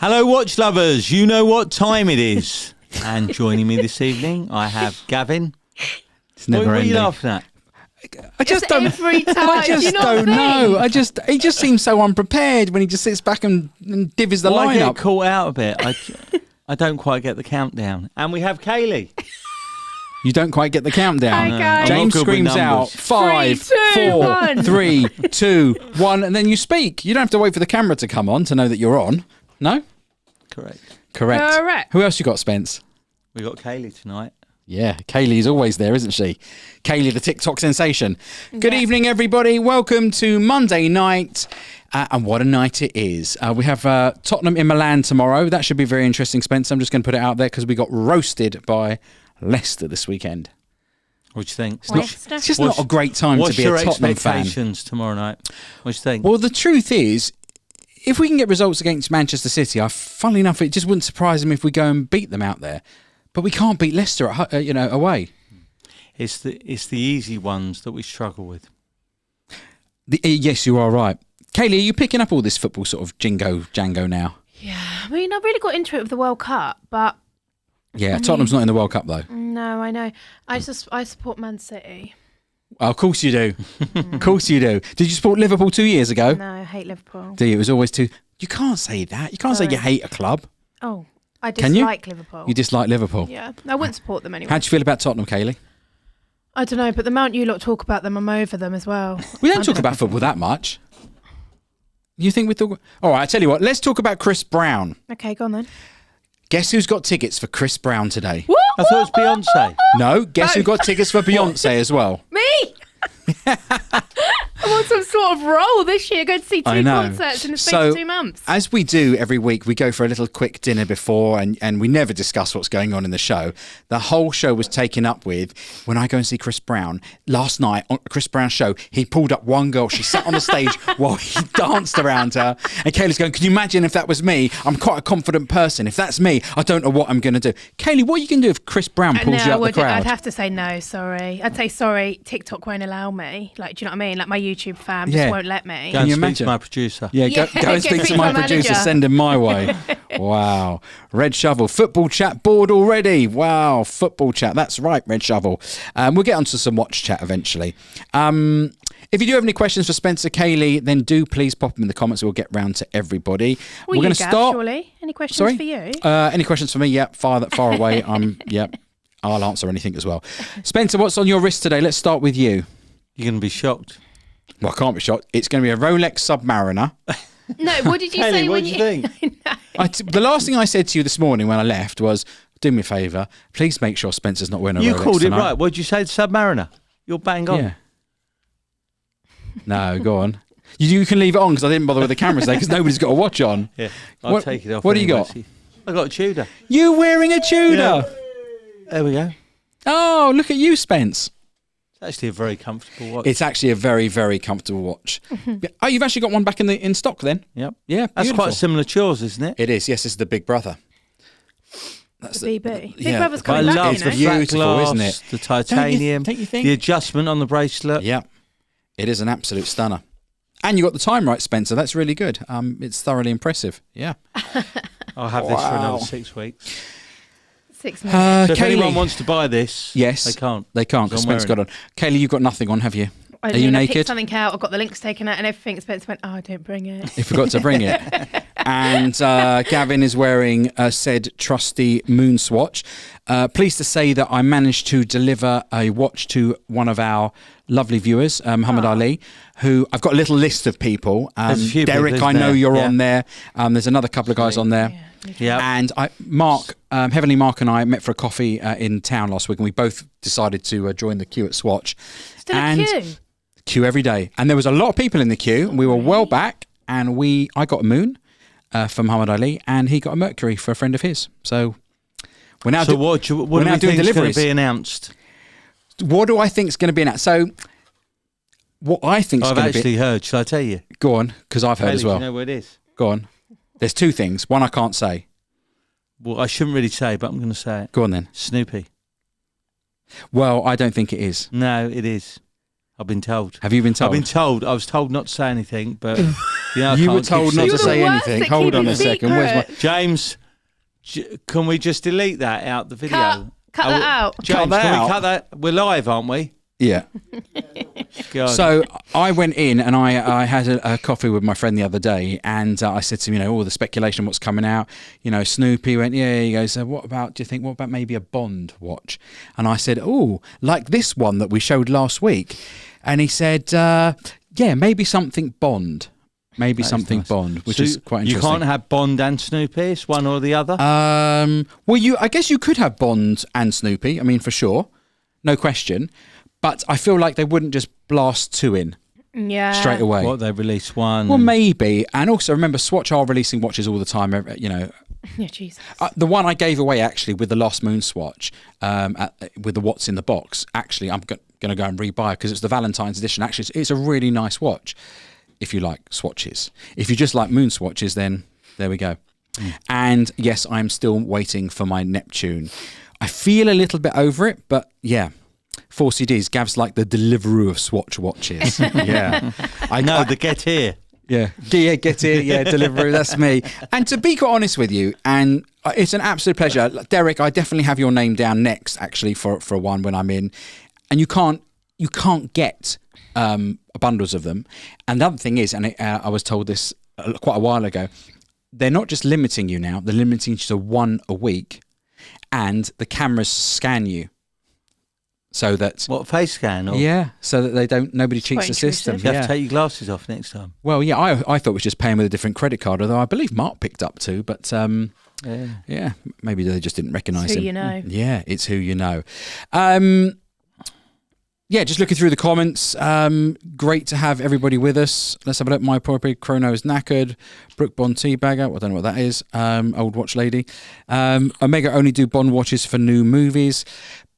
Hello, watch lovers. You know what time it is. And joining me this evening, I have Gavin. It's never What are you ending. laughing at? I just don't. Every time. I just don't know. He just seems so unprepared when he just sits back and divvies the I lineup. get caught out a bit. I don't quite get the countdown. And we have Kaylee. You don't quite get the countdown. Hi, guys. James I'm not good with screams out numbers. 5, 3, 2, 4, 1. 3, 2, 1, and then you speak. You don't have to wait for the camera to come on to know that you're on. No? Correct. Correct. Who else you got, Spence? We got Kaylee tonight. Yeah, Kaylee's always there, isn't she? Kaylee, the TikTok sensation. Good evening, everybody. Welcome to Monday night. And what a night it is. We have Tottenham in Milan tomorrow. That should be very interesting, Spence. I'm just going to put it out there because we got roasted by Leicester this weekend. What do you think? It's just not a great time to be a Tottenham fan. What's your expectations tomorrow night? What do you think? Well, the truth is, if we can get results against Manchester City, funnily enough, it just wouldn't surprise them if we go and beat them out there. But we can't beat Leicester away. It's the easy ones that we struggle with. Yes, you are right. Kaylee, are you picking up all this football sort of Django now? Yeah, I mean, I really got into it with the World Cup, but... Yeah, Tottenham's not in the World Cup, though. No, I know. I support Man City. Oh, of course you do. Of course you do. Did you support Liverpool 2 years ago? No, I hate Liverpool. Do you? It was always too... You can't say that. You can't say you hate a club. Oh, I Can you? dislike Liverpool. You dislike Liverpool? Yeah, I wouldn't support them anyway. How do you feel about Tottenham, Kaylee? I don't know, but the amount you lot talk about them, I'm over them as well. We don't talk about football that much. You think we talk... All right, I tell you what. Let's talk about Chris Brown. Okay, go on then. Guess who's got tickets for Chris Brown today? I thought it was Beyonce. No, guess who got tickets for Beyonce as well? Me! I'm on some sort of roll this year, going to see two concerts in the space of 2 months. As we do every week, we go for a little quick dinner before and we never discuss what's going on in the show. The whole show was taken up with when I go and see Chris Brown. Last night on Chris Brown's show, he pulled up one girl. She sat on the stage while he danced around her. And Kaylee's going, can you imagine if that was me? I'm quite a confident person. If that's me, I don't know what I'm going to do. Kaylee, what are you going to do if Chris Brown pulls you out the crowd? I'd have to say no, sorry. I'd say sorry, TikTok won't allow me. Like, do you know what I mean? Like, my YouTube fam just won't let me. Go and speak to my producer. Yeah, go and speak to my producer. Send him my way. Wow. Red Shovel. Football chat board already. Wow. Football chat. That's right, Red Shovel. We'll get onto some watch chat eventually. If you do have any questions for Spencer, Kaylee, then do please pop them in the comments. We'll get round to everybody. We're going to start. Surely. Any questions for you? Any questions for me? Yep. Far away. Yep. I'll answer anything as well. Spencer, what's on your wrist today? Let's start with you. You're going to be shocked. Well, I can't be shocked. It's going to be a Rolex Submariner. No, what did you say? What did you think? The last thing I said to you this morning when I left was, do me a favour, please make sure Spencer's not wearing a Rolex You called tonight. it right. What did you say? Submariner. You're bang on. Yeah. No, go on. You can leave it on because I didn't bother with the camera today because nobody's got a watch on. Yeah, I'll take it off. What do you got? I got a Tudor. You wearing a Tudor? Yeah. There we go. Oh, look at you, Spence. Actually a very comfortable watch. It's actually a very, very comfortable watch. Oh, you've actually got one back in stock then? Yep. Yeah, that's beautiful. quite similar to yours, isn't it? It is. Yes, it's the Big Brother. That's the BB. Big Brother's coming back, back, it's beautiful, glass, isn't it? The titanium, don't you think? the adjustment on the bracelet. Yeah, it is an absolute stunner. And you got the time right, Spencer. That's really good. It's thoroughly impressive. Yeah. I'll have this for another 6 weeks. 6 months. So if anyone wants to buy this, yes, they can't. They can't because Spencer's got on. Kaylee, you've got nothing on, have you? Are you naked? I picked something out. I got the links taken out and everything. Spencer went, "Oh, don't bring it." He forgot to bring it. And Gavin is wearing a said trusty moon swatch. Pleased to say that I managed to deliver a watch to one of our lovely viewers, Muhammad Ali, who I've got a little list of people. Derek, I know you're on there. There's another couple of guys on there. Yeah. And Heavenly Mark and I met for a coffee in town last week and we both decided to join the queue at Swatch. Still a queue? Queue every day. And there was a lot of people in the queue. We were well back and I got a moon for Muhammad Ali and he got a Mercury for a friend of his. So we're now what do you think is going to be announced? What do I think is going to be announced? So what I think is going to be... I've actually heard. Shall I tell you? Go on, because I've heard as well. Do you know what it is? Go on. There's two things. One I can't say. Well, I shouldn't really say, but I'm going to say it. Go on then. Snoopy. Well, I don't think it is. No, it is. I've been told. Have you been told? I've been told. I was told not to say anything, but I You were can't told keep not to You're the say worst anything. at Hold on keeping a second. Where's my... secrets. James, can we just delete that out the video? Cut that out. James, Cut that can out. we cut that? We're live, aren't we? Yeah. God. So I went in and I had a coffee with my friend the other day, and I said to him, all the speculation, what's coming out. Snoopy went, yeah. He goes, what about maybe a Bond watch? And I said, like this one that we showed last week. And he said, yeah, maybe something Bond. Maybe That is something nice. Bond, which So is quite You interesting. can't have Bond and Snoopy, it's one or the other. Well, I guess you could have Bond and Snoopy. I mean, for sure, no question. But I feel like they wouldn't just blast two in Yeah. straight away. What, they release one? Well, maybe. And also, remember, Swatch are releasing watches all the time. Yeah, Jesus. The one I gave away, actually, with the Last Moon Swatch, with the What's in the Box, actually, I'm going to go and rebuy it because it's the Valentine's edition. Actually, it's a really nice watch if you like swatches. If you just like moon swatches, then there we go. And yes, I'm still waiting for my Neptune. I feel a little bit over it, but yeah. 4CDs, Gav's like the Deliveroo of Swatch watches. Yeah. The Get Here. Yeah, get here, yeah, Deliveroo, that's me. And to be quite honest with you, and it's an absolute pleasure. Derek, I definitely have your name down next, actually, for one when I'm in. And you can't get bundles of them. And the other thing is, and I was told this quite a while ago, they're not just limiting you now, they're limiting you to one a week, and the cameras scan you. So that Face scan? Or yeah, so that nobody cheats the system. you have Yeah. to take your glasses off next time. Well, yeah, I thought it was just paying with a different credit card, although I believe Mark picked up too. But yeah, maybe they just didn't recognise Who him. you know. Yeah, it's who you know. Yeah, just looking through the comments. Great to have everybody with us. Let's have a look. My Poppy Chrono is knackered. Brooke Bond Teabagger. Well, I don't know what that is. Old watch lady. Omega only do Bond watches for new movies.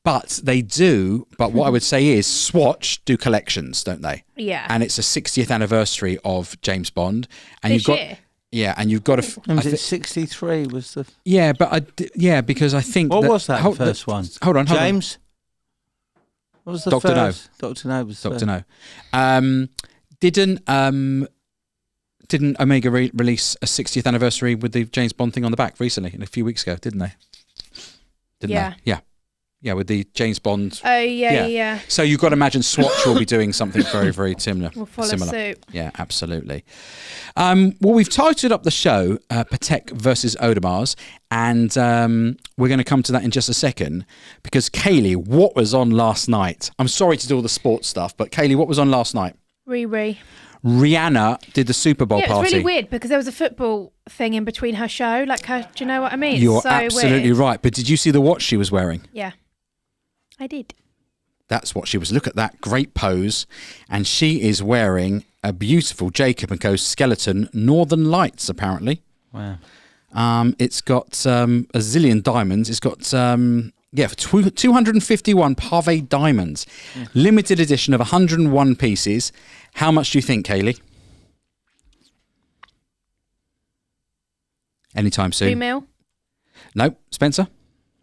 But they do. But what I would say is Swatch do collections, don't they? Yeah. And it's a 60th anniversary of James Bond. And This you've got year? yeah, and you've got to. Was it 63 was the... Yeah, but because I think What was that first one? Hold on, James? What was the Dr. No. first? Dr. No was Dr. No. Didn't Omega release a 60th anniversary with the James Bond thing on the back recently, a few weeks ago, didn't they? Yeah. They? Yeah. Yeah, with the James Bond. Oh, yeah. So you've got to imagine Swatch will be doing something very, very similar. We'll follow suit. Yeah, absolutely. Well, we've titled up the show Patek Vs Audemars, and we're going to come to that in just a second, because Kaylee, what was on last night? I'm sorry to do all the sports stuff, but Kaylee, what was on last night? Riri. Rihanna did the Super Bowl Yeah, party. it's really weird because there was a football thing in between her show. Like, do you know what I mean? You're It's so absolutely weird. right. But did you see the watch she was wearing? Yeah, I did. That's what she was. Look at that great pose. And she is wearing a beautiful Jacob & Co. skeleton Northern Lights, apparently. Wow. It's got a zillion diamonds. It's got, 251 pave diamonds. Yeah. Limited edition of 101 pieces. How much do you think, Kaylee? Anytime soon. 2 mil. No, Spencer?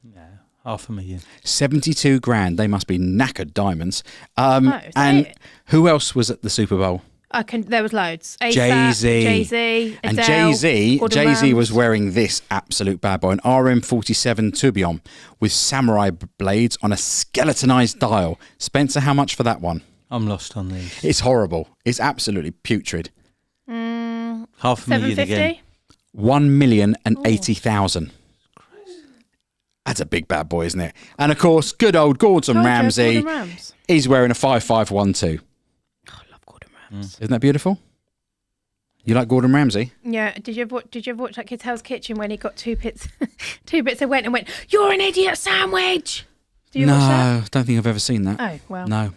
No, 500,000. 72 grand. They must be knackered diamonds. is And it? who else was at the Super Bowl? There was loads. ASAP, Jay-Z. Jay-Z, And Adele, Jay-Z Gordon Ramsay. was wearing this absolute bad boy, an RM47 Tourbillon with samurai blades on a skeletonized dial. Spencer, how much for that one? I'm lost on these. It's horrible. It's absolutely putrid. 500,000 again. 1,080,000. That's a big bad boy, isn't it? And of course, good old Gordon Ramsay. Gordon Ramsay. He's wearing a 5512. Oh, I love Gordon Ramsay. Isn't that beautiful? You like Gordon Ramsay? Yeah. Did you ever watch that Kid's Hell's Kitchen when he got two bits and went, "You're an idiot sandwich"? Do you watch that? No, don't think I've ever seen that. Oh well. No.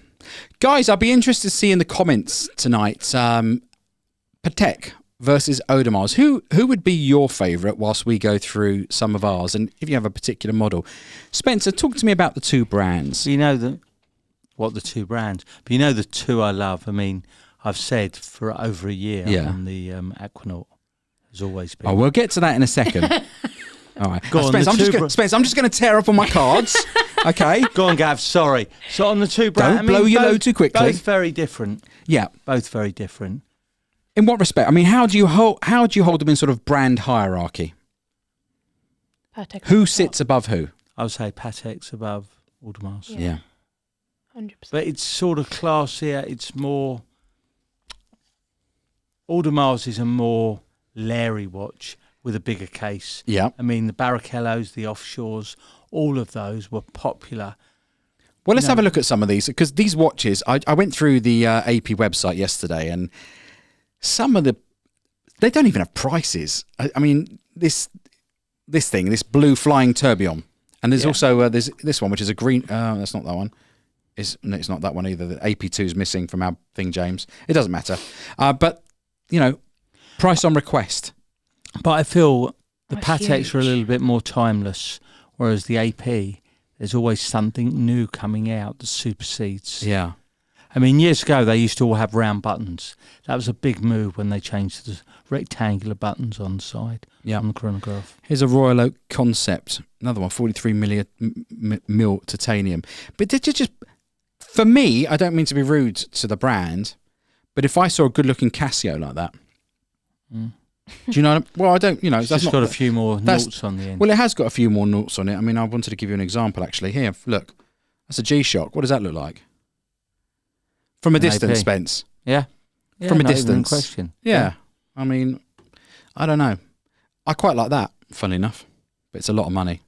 Guys, I'd be interested to see in the comments tonight, Patek versus Audemars. Who would be your favourite whilst we go through some of ours? And if you have a particular model. Spencer, talk to me about the two brands. You know the two brands, but you know the two I love. I mean, I've said for over a year on the Aquanaut has always been. Oh, we'll get to that in a second. All right. Go on, Spence, the I'm just going to tear up on my cards. Okay. Go on, Gav. Sorry. So on the two brands, Don't blow your load too quickly. Both very different. Yeah. Both very different. In what respect? I mean, how do you hold them in sort of brand hierarchy? Patek Who sits above who? I would say Patek's above Audemars. Yeah. 100%. But it's sort of classier. It's more... Audemars is a more Larry watch with a bigger case. Yeah. I mean, the Barrichellos, the Offshores, all of those were popular. Well, let's have a look at some of these, because these watches, I went through the AP website yesterday, and some of they don't even have prices. I mean, this blue flying tourbillon, and there's also there's this one, which is a green. That's not that one. It's not that one either. The AP2 is missing from our thing, James. It doesn't matter. But price on request. But I feel the That's Pateks are a huge. little bit more timeless, whereas the AP, there's always something new coming out that supersedes. Yeah. I mean, years ago, they used to all have round buttons. That was a big move when they changed to the rectangular buttons on the side on the chronograph. Here's a Royal Oak Concept. Another one, 43 mil titanium. But they're just, for me, I don't mean to be rude to the brand, but if I saw a good-looking Casio like that, do you know? Well, I don't. It's that's just got a few more that's- noughts on the end. Well, it has got a few more noughts on it. I mean, I wanted to give you an example, actually. Here, look. That's a G-Shock. What does that look like? From a distance, AP. Spence. Yeah, From a not even in distance. question. Yeah. I mean, I don't know. I quite like that, funnily enough. But it's a lot of money.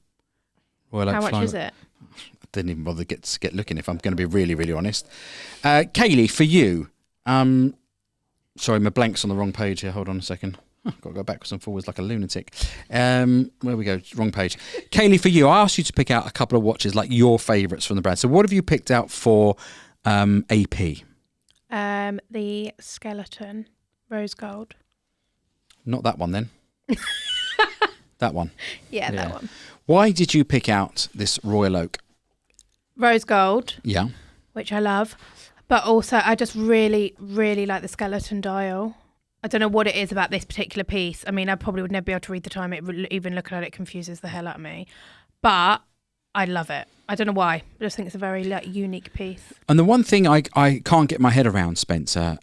Royal Oak How much Flying- is it? I didn't even bother to get looking, if I'm going to be really, really honest. Kaylee, for you. Sorry, my blank's on the wrong page here. Hold on a second. Got to go backwards and forwards like a lunatic. Where we go? Wrong page. Kaylee, for you, I asked you to pick out a couple of watches, like your favourites from the brand. So what have you picked out for AP? The skeleton, rose gold. Not that one, then. That one. Yeah, Yeah. that one. Why did you pick out this Royal Oak? Rose gold, Yeah. which I love, but also I just really, really like the skeleton dial. I don't know what it is about this particular piece. I mean, I probably would never be able to read the time. Even looking at it confuses the hell out of me. But I love it. I don't know why. I just think it's a very unique piece. And the one thing I can't get my head around, Spencer,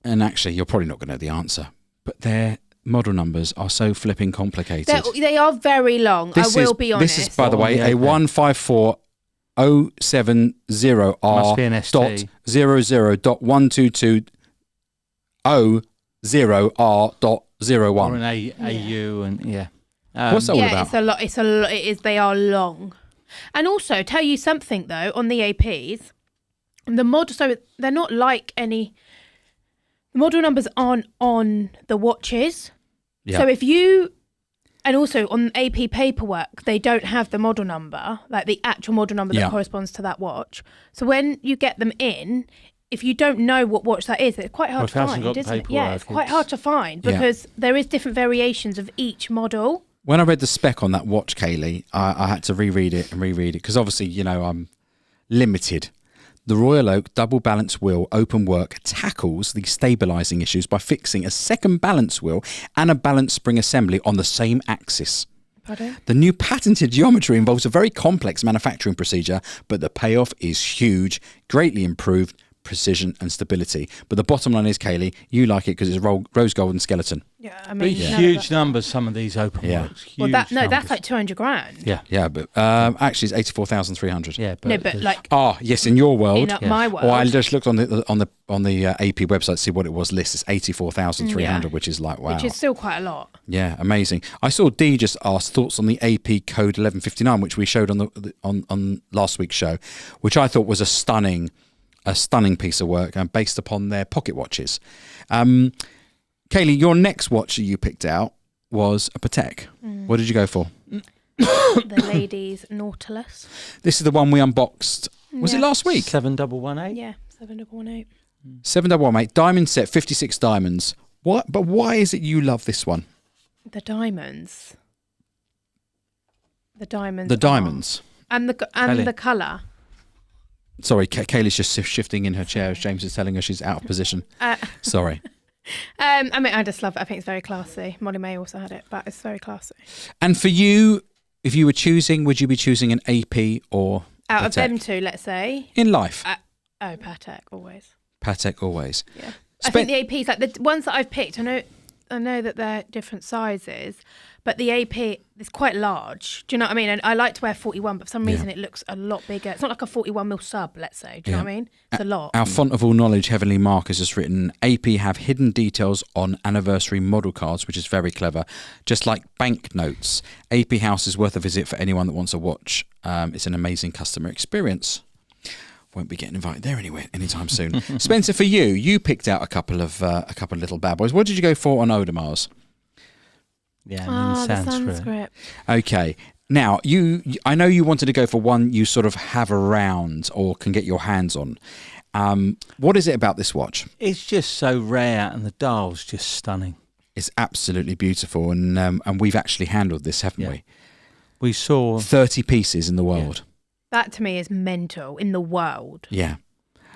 and actually you're probably not going to know the answer, but their model numbers are so flipping complicated. They are very long. I will be honest. This is, by the way, Yeah, a 154070R Must be an ST. dot 00.122.0R.01. Or an AU and What's that all about? It's a lot. It's a lot. It is. They are long. And also, tell you something though, on the APs, the model. So they're not like any. The model numbers aren't on the watches. Yeah. So if you, and also on AP paperwork, they don't have the model number, like the actual model number that corresponds to that watch. So when you get them in, if you don't know what watch that is, it's quite hard to find, isn't it? Yeah, it's quite hard to find because there is different variations of each model. When I read the spec on that watch, Kaylee, I had to reread it because obviously, I'm limited. The Royal Oak double balance wheel open work tackles the stabilising issues by fixing a second balance wheel and a balance spring assembly on the same axis. Pardon? The new patented geometry involves a very complex manufacturing procedure, but the payoff is huge, greatly improved precision and stability. But the bottom line is, Kaylee, you like it because it's rose gold and skeleton. Yeah, I But mean, huge numbers, some of these open works. Well, Huge that's numbers. like 200 grand. Yeah. Yeah, but actually it's 84,300. Yeah, but No, but there's- like Yes, in your world. in my world. Well, I just looked on the AP website to see what it was list. It's 84,300, which is like wow. which is still quite a lot. Yeah, amazing. I saw Dee just ask thoughts on the AP code 1159, which we showed on last week's show, which I thought was a stunning piece of work based upon their pocket watches. Kaylee, your next watch that you picked out was a Patek. What did you go for? The ladies' Nautilus. This is the one we unboxed. Was it Yeah. last week? 7118. Yeah, 7118. 7118 diamond set, 56 diamonds. What? But why is it you love this one? The diamonds. The diamonds. The diamonds. And Kelly. the colour. Sorry, Kaylee's just shifting in her chair as James is telling her she's out of position. Sorry. I mean, I just love it. I think it's very classy. Molly May also had it, but it's very classy. And for you, if you were choosing, would you be choosing an AP or Out of Patek? them two, let's say. In life? Patek, always. Patek always. Yeah. I think the APs, like the ones that I've picked, I know that they're different sizes, but the AP is quite large. Do you know what I mean? And I like to wear 41, but for some reason it looks a lot bigger. It's not like a 41mm sub, let's say. Do you know what I mean? It's a lot. Our font of all knowledge, Heavenly Marcus, has written, AP have hidden details on anniversary model cards, which is very clever. Just like banknotes. AP House is worth a visit for anyone that wants a watch. It's an amazing customer experience. Won't be getting invited there anywhere anytime soon. Spencer, for you picked out a couple of little bad boys. What did you go for on Audemars? Yeah, the Sanskrit. Okay. Now, I know you wanted to go for one you sort of have around or can get your hands on. What is it about this watch? It's just so rare, and the dial's just stunning. It's absolutely beautiful, and we've actually handled this, haven't we? We saw 30 pieces in the world. Yeah. That to me is mental, in the world. Yeah.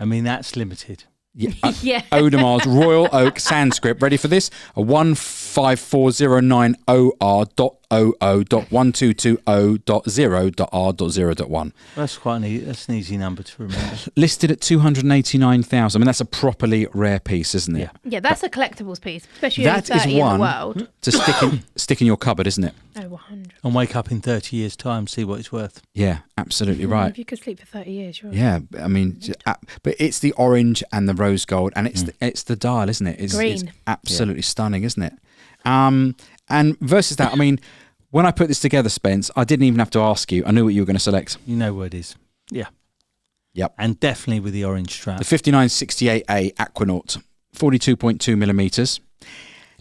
I mean, that's limited. Yeah. Audemars Royal Oak Sanskrit. Ready for this? A 15409OR.00.1220.0.R.0.1. That's that's an easy number to remember. Listed at 289,000. I mean, that's a properly rare piece, isn't it? Yeah, that's a collectibles piece, especially that only 30 is one in the world. to stick in your cupboard, isn't it? Oh, 100. And wake up in 30 years' time, see what it's worth. Yeah, absolutely right. If you could sleep for 30 years, you're Yeah, I mean, but it's the orange and the rose gold, and it's the dial, isn't it? It's absolutely stunning, isn't it? And versus that, I mean, when I put this together, Spence, I didn't even have to ask you. I knew what you were going to select. You know what it is. Yeah. Yep. And definitely with the orange strap. The 5968A Aquanaut, 42.2 millimeters.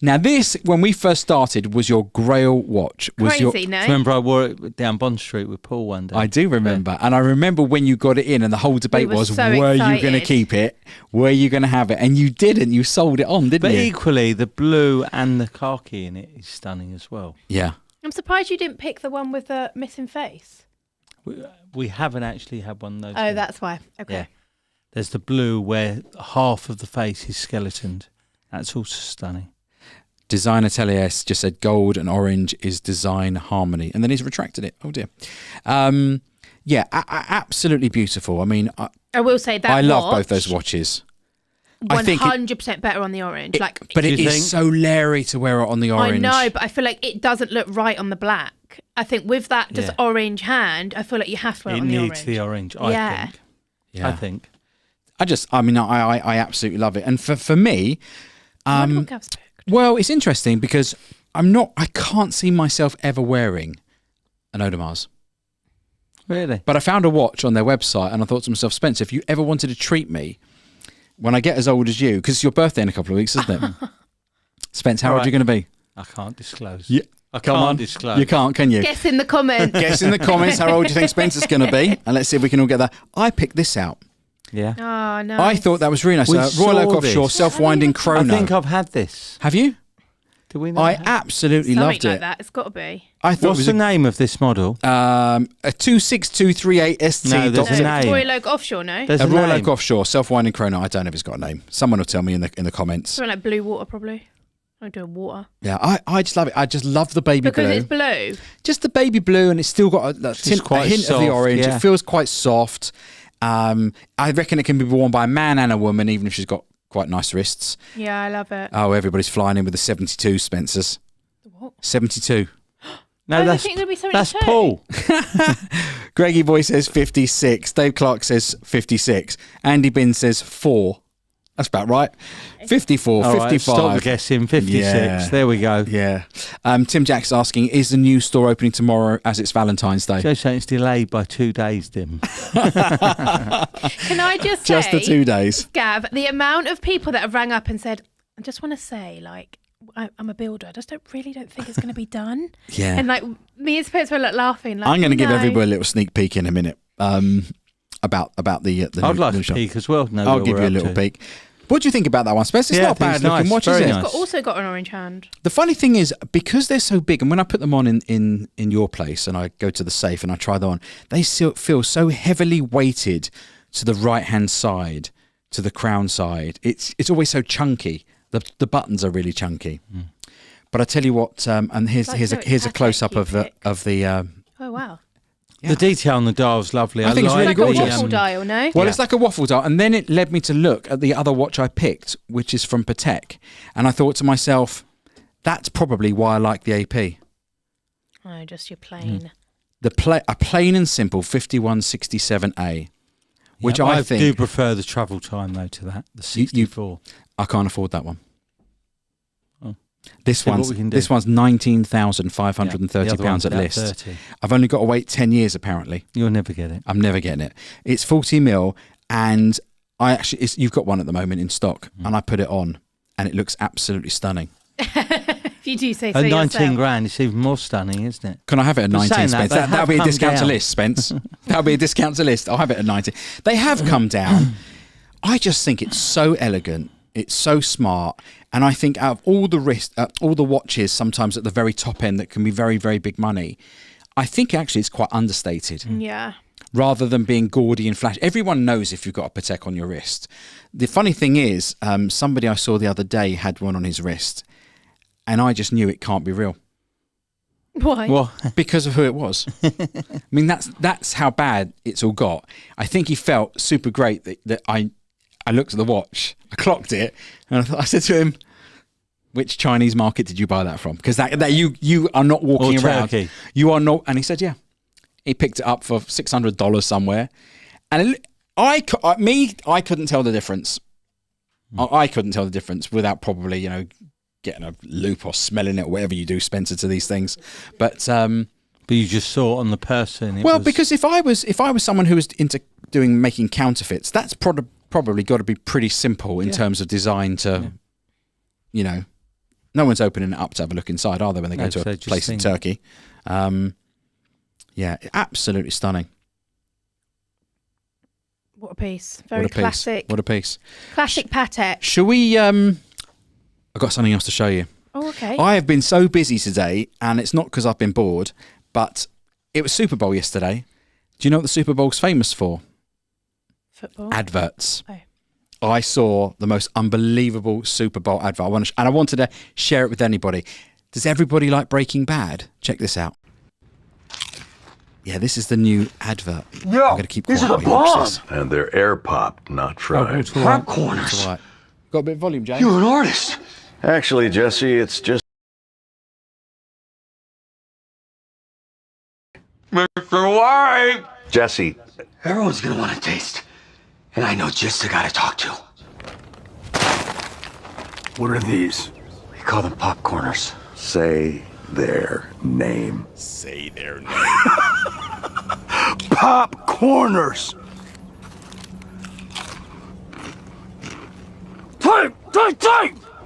Now this, when we first started, was your Grail watch. Crazy, no? Remember I wore it down Bond Street with Paul one day? I do remember. And I remember when you got it in and the whole debate was, were you going to keep it? Were you going to have it? And you didn't. You sold it on, didn't you? But equally, the blue and the khaki in it is stunning as well. Yeah. I'm surprised you didn't pick the one with the missing face. We haven't actually had one of those. Oh, that's why. Okay. Yeah. There's the blue where half of the face is skeletoned. That's also stunning. Designer Tellier just said gold and orange is design harmony. And then he's retracted it. Oh, dear. Absolutely beautiful. I mean, I will say that I love both those watches. 100% better on the orange. But it is so leery to wear it on the orange. I know, but I feel like it doesn't look right on the black. I think with that just orange hand, I feel like you have to wear it on the orange. It needs the orange, I think. Yeah. I think. I absolutely love it. And for me... well, it's interesting because I can't see myself ever wearing an Audemars. Really? But I found a watch on their website and I thought to myself, Spencer, if you ever wanted to treat me when I get as old as you, because it's your birthday in a couple of weeks, isn't it? Spence, how old are you going to be? I can't disclose. Yeah. I can't disclose. You can't, can you? Guess in the comments. Guess in the comments how old you think Spencer's going to be. And let's see if we can all get that. I picked this out. Yeah. Oh, no. I thought that was really nice. Royal Oak Offshore Self-Winding Chrono. I think I've had this. Have you? Do we know? I absolutely loved it. Like that. It's got to be. What's the name of this model? A 26238 ST. No, there's a name. Royal Oak Offshore, no? There's a Royal Oak Offshore Self-Winding Chrono. I don't know if it's got a name. Someone will tell me in the comments. Something like blue water, probably. I'm doing water. Yeah, I just love it. I just love the baby blue. Because it's blue. Just the baby blue, and it's still got a hint of the orange. Yeah. It feels quite soft. I reckon it can be worn by a man and a woman, even if she's got quite nice wrists. Yeah, I love it. Oh, everybody's flying in with the 72 Spencers. What? 72. No, that's Paul. Greggy Boy says 56. Dave Clark says 56. Andy Bin says 4. That's about right. 54, all 55. Right, stop guessing. 56. Yeah. There we go. Yeah. Tim Jack's asking, is the new store opening tomorrow as it's Valentine's Day? Joe's saying it's delayed by 2 days, Dim. Can I just say, just the 2 days. Gav, the amount of people that have rang up and said, I just want to say, like, I'm a builder. I just don't think it's going to be done. Yeah. And like me and Spence were like laughing. Like, I'm going to give everybody a little sneak peek in a minute about the I'd like new a shop. peek as well. I'll give you a little peek. What do you think about that one, Spence? It's not a bad looking watch, is it? Nice. It's also got an orange hand. The funny thing is, because they're so big, and when I put them on in your place and I go to the safe and I try them on, they still feel so heavily weighted to the right-hand side, to the crown side. It's always so chunky. The buttons are really chunky. But I tell you what, and here's a close-up of the Oh, wow. The detail on the dial's lovely. I think it's really like gorgeous. a waffle dial, no? Well, it's like a waffle dial. And then it led me to look at the other watch I picked, which is from Patek. And I thought to myself, that's probably why I like the AP. Oh, just your plain. A plain and simple 5167A, which I think... do prefer the travel time, though, to that, the 64. I can't afford that one. Oh. This one's £19,530 at list. 30. I've only got to wait 10 years, apparently. You'll never get it. I'm never getting it. It's 40 mil, and you've got one at the moment in stock, and I put it on, and it looks absolutely stunning. If you do say so At 19 yourself. grand, it's even more stunning, isn't it? Can I have it at 19, Spence? That'll be a discount to list, Spence. That'll be a discount to list. I'll have it at 19. They have come down. I just think it's so elegant. It's so smart. And I think out of all the watches, sometimes at the very top end that can be very, very big money, I think actually it's quite understated. Yeah. Rather than being gaudy and flash. Everyone knows if you've got a Patek on your wrist. The funny thing is, somebody I saw the other day had one on his wrist, and I just knew it can't be real. Why? Well, Because of who it was. I mean, that's how bad it's all got. I think he felt super great that I looked at the watch, I clocked it, and I said to him, which Chinese market did you buy that from? Because that you are not walking around. Turkey. You are not. And he said, yeah. He picked it up for $600 somewhere. And I couldn't tell the difference. I couldn't tell the difference without probably, getting a loop or smelling it or whatever you do, Spencer, to these things. But you just saw it on the person. Because if I was someone who was into making counterfeits, that's probably got to be pretty simple in terms of design to, no one's opening it up to have a look inside, are they, when they go to a place in Turkey? Yeah, absolutely stunning. What a piece. Very classic. What a piece. Classic Patek. Shall we... I've got something else to show you. Oh, okay. I have been so busy today, and it's not because I've been bored, but it was Super Bowl yesterday. Do you know what the Super Bowl's famous for? Football. Adverts. Oh. I saw the most unbelievable Super Bowl advert. I wanted to share it with anybody. Does everybody like Breaking Bad? Check this out. Yeah, this is the new advert. Yo, I'm going to keep quiet. this is a bomb. And they're air popped, not fried. Hot corners. It's all right. Got a bit of volume, James? You're an artist. Actually, Jesse, it's just... Mr. White. Jesse, Everyone's gonna want to taste. And I know just the guy to talk to. What are these? We call them popcorners. say their name. Say their name. Popcorners. Tape!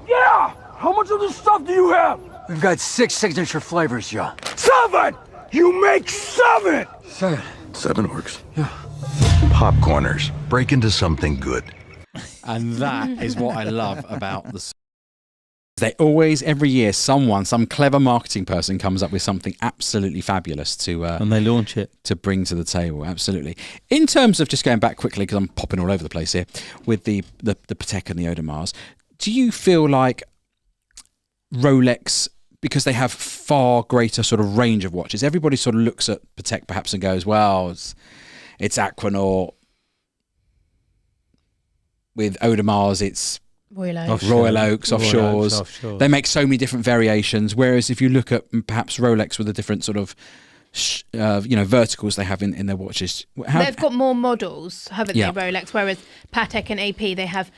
Yeah! How much of this stuff do you have? We've got 6 signature flavors, Joe. 7! You make 7! 7. 7 works. Yeah. Popcorners. Break into something good. And that is what I love about the... They always, every year, some clever marketing person comes up with something absolutely fabulous to... and they launch it. To bring to the table, absolutely. In terms of, just going back quickly, because I'm popping all over the place here, with the Patek and the Audemars, do you feel like Rolex, because they have far greater sort of range of watches, everybody sort of looks at Patek perhaps and goes, well, it's Aquanaut. With Audemars, it's Royal Oaks, offshores. They make so many different variations. Whereas if you look at perhaps Rolex with the different sort of, verticals they have in their watches. They've got more models, haven't Yeah. they, Rolex? Whereas Patek and AP, they have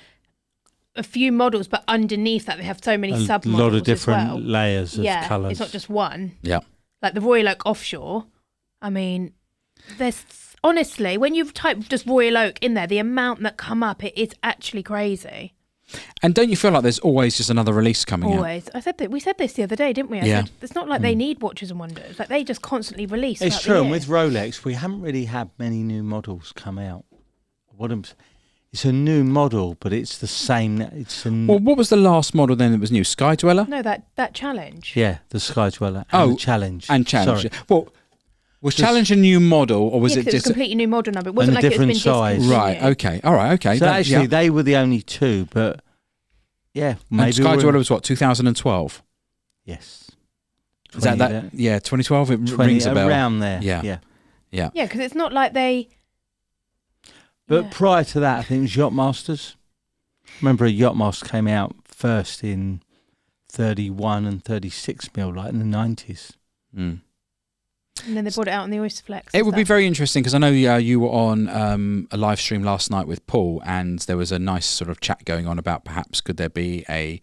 a few models, but underneath that, they have so many sub-models. A lot of different as well. layers of colours. It's not just one. Yeah. Like the Royal Oak offshore. I mean, there's... Honestly, when you type just Royal Oak in there, the amount that come up, it is actually crazy. And don't you feel like there's always just another release coming out? Always. We said this the other day, didn't we? I said, it's not like they need watches and wonders. Like they just constantly release. It's throughout true. the And year. with Rolex, we haven't really had many new models come out. It's a new model, but it's the same. Well, what was the last model then that was new? Sky Dweller? No, that Challenge. Yeah, the Sky Dweller and the Challenge. And Challenge. Sorry. Well, was Challenge a new model, or was Yeah, it 'cause just a completely new model number? It wasn't And like a it's been different size. discontinued. Right, okay. All right, okay. So actually, they were the only two, but yeah, maybe. And Sky Dweller was what, 2012? Yes. Is that? Yeah, 2012. It 20, rings a bell. around there. Yeah. Yeah. Yeah, because it's not like they... But prior to that, I think it was Yachtmasters. Remember, a Yachtmaster came out first in 31 and 36 mil, like in the 90s. Mm. And then they brought it out on the Oyster Flex. It would be very interesting because I know you were on a live stream last night with Paul, and there was a nice sort of chat going on about perhaps could there be an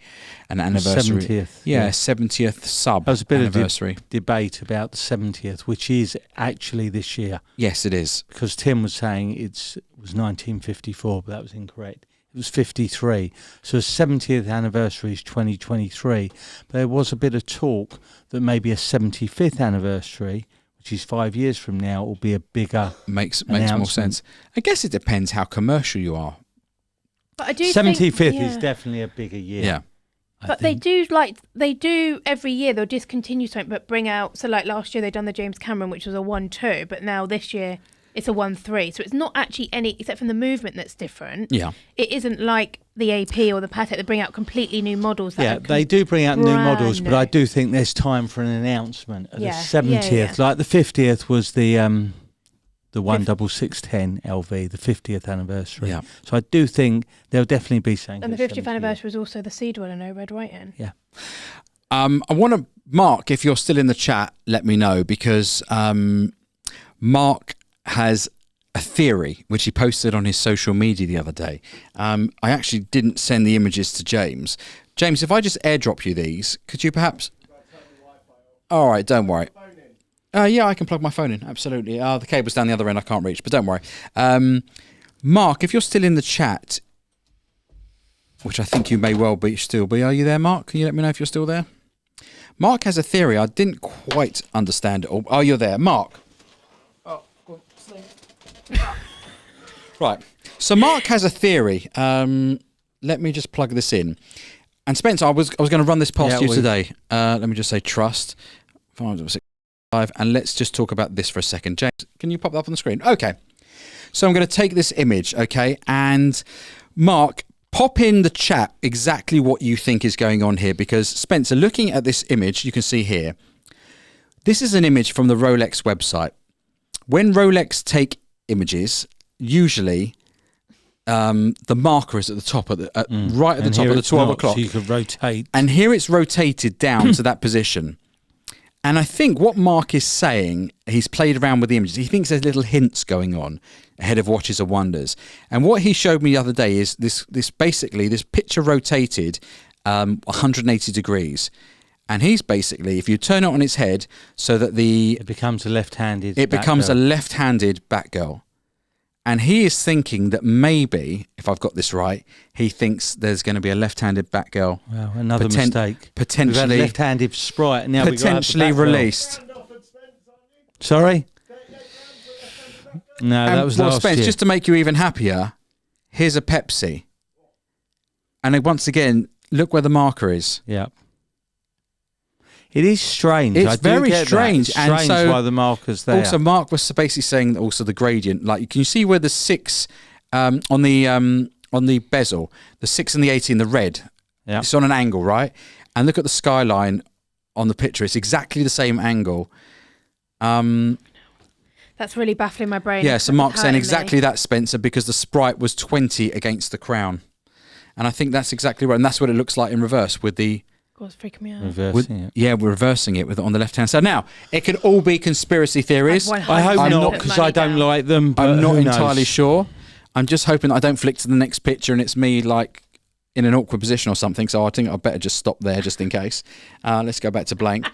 anniversary? 70th. Yeah, 70th sub There was a bit anniversary. of debate about the 70th, which is actually this year. Yes, it is. Because Tim was saying it was 1954, but that was incorrect. It was 53. So the 70th anniversary is 2023. But there was a bit of talk that maybe a 75th anniversary, which is 5 years from now, will be a bigger makes more sense. I guess it depends how commercial you are. But I do 75th think, is definitely a bigger year. Yeah. But they do every year, they'll discontinue something but bring out, so like last year they done the James Cameron, which was a 1-2, but now this year it's a 1-3. So it's not actually any, except from the movement that's different. Yeah. It isn't like the AP or the Patek, they bring out completely new models. They do bring out new models, but I do think there's time for an announcement at the 70th. Like the 50th was the 16610 LV, the 50th anniversary. Yeah. So I do think there'll definitely be something. And the 50th anniversary was also the Sea Dweller, no red, white in. Yeah. I want to, Mark, if you're still in the chat, let me know, because Mark has a theory which he posted on his social media the other day. I actually didn't send the images to James. James, if I just airdrop you these, could you perhaps... All right, don't worry. Yeah, I can plug my phone in, absolutely. The cable's down the other end, I can't reach, but don't worry. Mark, if you're still in the chat, which I think you may well still be, are you there, Mark? Can you let me know if you're still there? Mark has a theory. I didn't quite understand it all. Oh, you're there. Mark. Oh, go on, sleep. Right. So Mark has a theory. Let me just plug this in. And Spencer, I was going to run this past you today. Let me just say trust. 5, 6, 5. And let's just talk about this for a second. James, can you pop that up on the screen? Okay. So I'm going to take this image, okay? And Mark, pop in the chat exactly what you think is going on here, because Spencer, looking at this image, you can see here, this is an image from the Rolex website. When Rolex take images, usually the marker is at the top, right at the top of the 12 o'clock. So you could rotate. And here it's rotated down to that position. And I think what Mark is saying, he's played around with the images. He thinks there's little hints going on ahead of Watches of Wonders. And what he showed me the other day is this picture rotated 180 degrees. And he's basically, if you turn it on its head so that it becomes a left-handed back girl. And he is thinking that maybe, if I've got this right, he thinks there's going to be a left-handed back girl. Wow, another mistake. Potentially. We've had a left-handed Sprite and now potentially released. Sorry? No, that was last Spence, year. just to make you even happier, here's a Pepsi. And then once again, look where the marker is. Yeah. It is strange. It's very strange. And and so why the marker's there. Also, Mark was basically saying that also the gradient. Like, can you see where the 6 on the bezel, the 6 and the 18, the red? Yeah. It's on an angle, right? And look at the skyline on the picture. It's exactly the same angle. That's really baffling my brain. Yeah, so Mark's saying exactly that, Spencer, because the Sprite was 20 against the crown. And I think that's exactly right. And that's what it looks like in reverse with the... God, it's freaking me out. Reversing it. Yeah, we're reversing it on the left-hand side. Now, it could all be conspiracy theories. I hope not, because I don't like them. But I'm not entirely sure. I'm just hoping that I don't flick to the next picture and it's me, like, in an awkward position or something. So I think I better just stop there just in case. Let's go back to blank.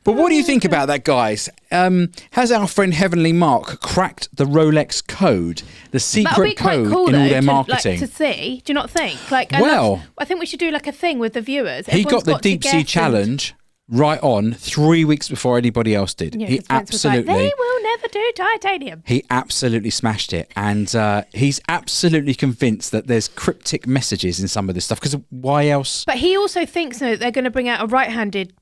But what do you think about that, guys? Has our friend Heavenly Mark cracked the Rolex code, the secret code cool, in all their to, marketing? Like, to see, do you not think? Like, I think we should do like a thing with the viewers. He got the deep sea challenge right on 3 weeks before anybody else did. Yeah, he absolutely. Like, they will never do titanium. He absolutely smashed it, and he's absolutely convinced that there's cryptic messages in some of this stuff. Because why else? But he also thinks that they're going to bring out a right-handed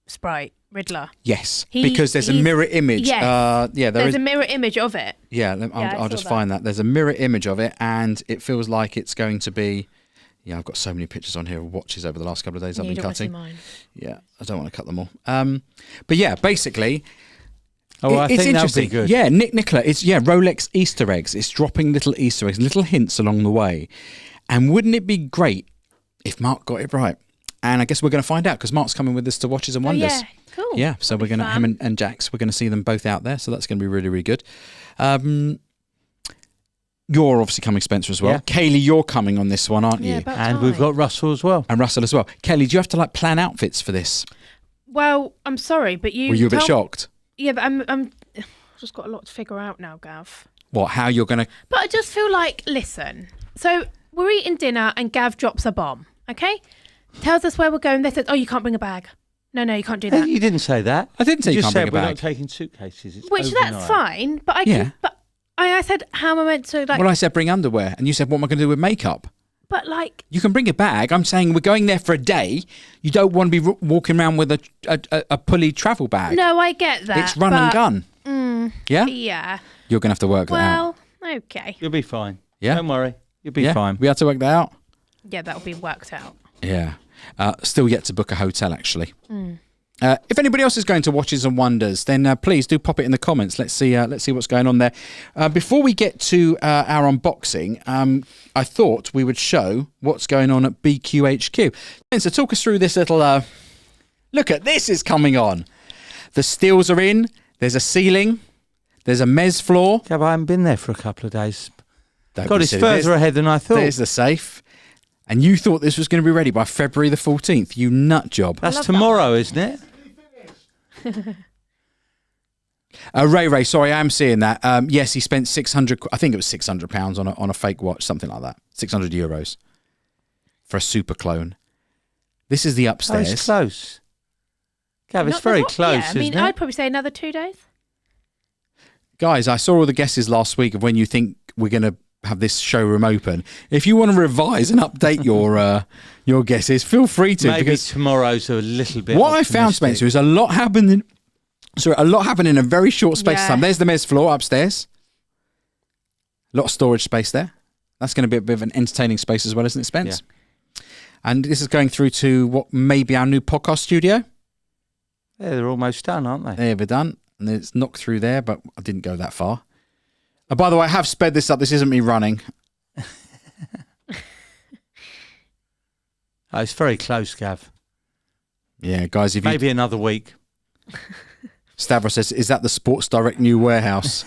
Sprite Riddler. Yes, because there's a mirror image. Yes. There's a mirror image of it. Yeah, I'll just find that. There's a mirror image of it, and it feels like it's going to be. Yeah, I've got so many pictures on here of watches over the last couple of days I've been cutting. Mine. Yeah, I don't want to cut them all. But yeah, basically, Oh, I it's think that'll be interesting. good. Yeah, Nicola, it's Rolex Easter eggs. It's dropping little Easter eggs, little hints along the way. And wouldn't it be great if Mark got it right? And I guess we're going to find out because Mark's coming with us to Watches and Wonders. Yeah, cool. Yeah, so we're going to, him and Jax, we're going to see them both out there. So that's going to be really, really good. You're obviously coming, Spencer, as well. Yeah. Kaylee, you're coming on this one, aren't you? about And time. we've got Russell as well. And Russell as well. Kaylee, do you have to plan outfits for this? Well, I'm sorry, but you. Were you a bit shocked? Yeah, but I'm. I've just got a lot to figure out now, Gav. What? How you're going to? But I just feel like, listen. So we're eating dinner, and Gav drops a bomb. Okay, tells us where we're going. They said, "Oh, you can't bring a bag." No, you can't do that. You didn't say that. I didn't say you just can't bring said a we're bag. not taking suitcases. It's Which overnight. that's fine, but I Yeah. can. But I said, how am I meant to like? Well, I said bring underwear, and you said, what am I going to do with makeup? But like, You can bring a bag. I'm saying we're going there for a day. You don't want to be walking around with a pulley travel bag. no, I get that. It's run and but- gun. Yeah? Yeah. You're going to have to work that out. Well, okay. You'll be fine. Yeah? Don't worry. You'll be Yeah? fine. We have to work that out? Yeah, that'll be worked out. Yeah. Still yet to book a hotel, actually. If anybody else is going to Watches and Wonders, then please do pop it in the comments. Let's see what's going on there. Before we get to our unboxing, I thought we would show what's going on at BQHQ. So talk us through this little... look at this is coming on. The steels are in. There's a ceiling. There's a mez floor. Yeah, but I haven't been there for a couple of days. Don't God, be it's silly. further ahead than I thought. There's the safe. And you thought this was going to be ready by February the 14th. You nut job. That's tomorrow, isn't it? Ray, sorry, I am seeing that. Yes, he spent 600. I think it was £600 on a fake watch, something like that. €600 for a super clone. This is the Oh, upstairs. it's close. Gav, it's Not- very not- close, Yeah, I mean, isn't it? I'd probably say another 2 days. Guys, I saw all the guesses last week of when you think we're going to have this showroom open. If you want to revise and update your guesses, feel free to. Maybe because tomorrow's a little bit. what I found, optimistic. Spencer, is a lot happening. So a lot happened in a very short space of Yeah. time. There's the mez floor upstairs. A lot of storage space there. That's going to be a bit of an entertaining space as well, isn't it, Spence? And this is going through to what may be our new podcast studio. Yeah, they're almost done, aren't they? There, we're done. And it's knocked through there, but I didn't go that far. By the way, I have sped this up. This isn't me running. Oh, it's very close, Gav. Yeah, guys, if you... Maybe another week. Stavros says, is that the Sports Direct new warehouse?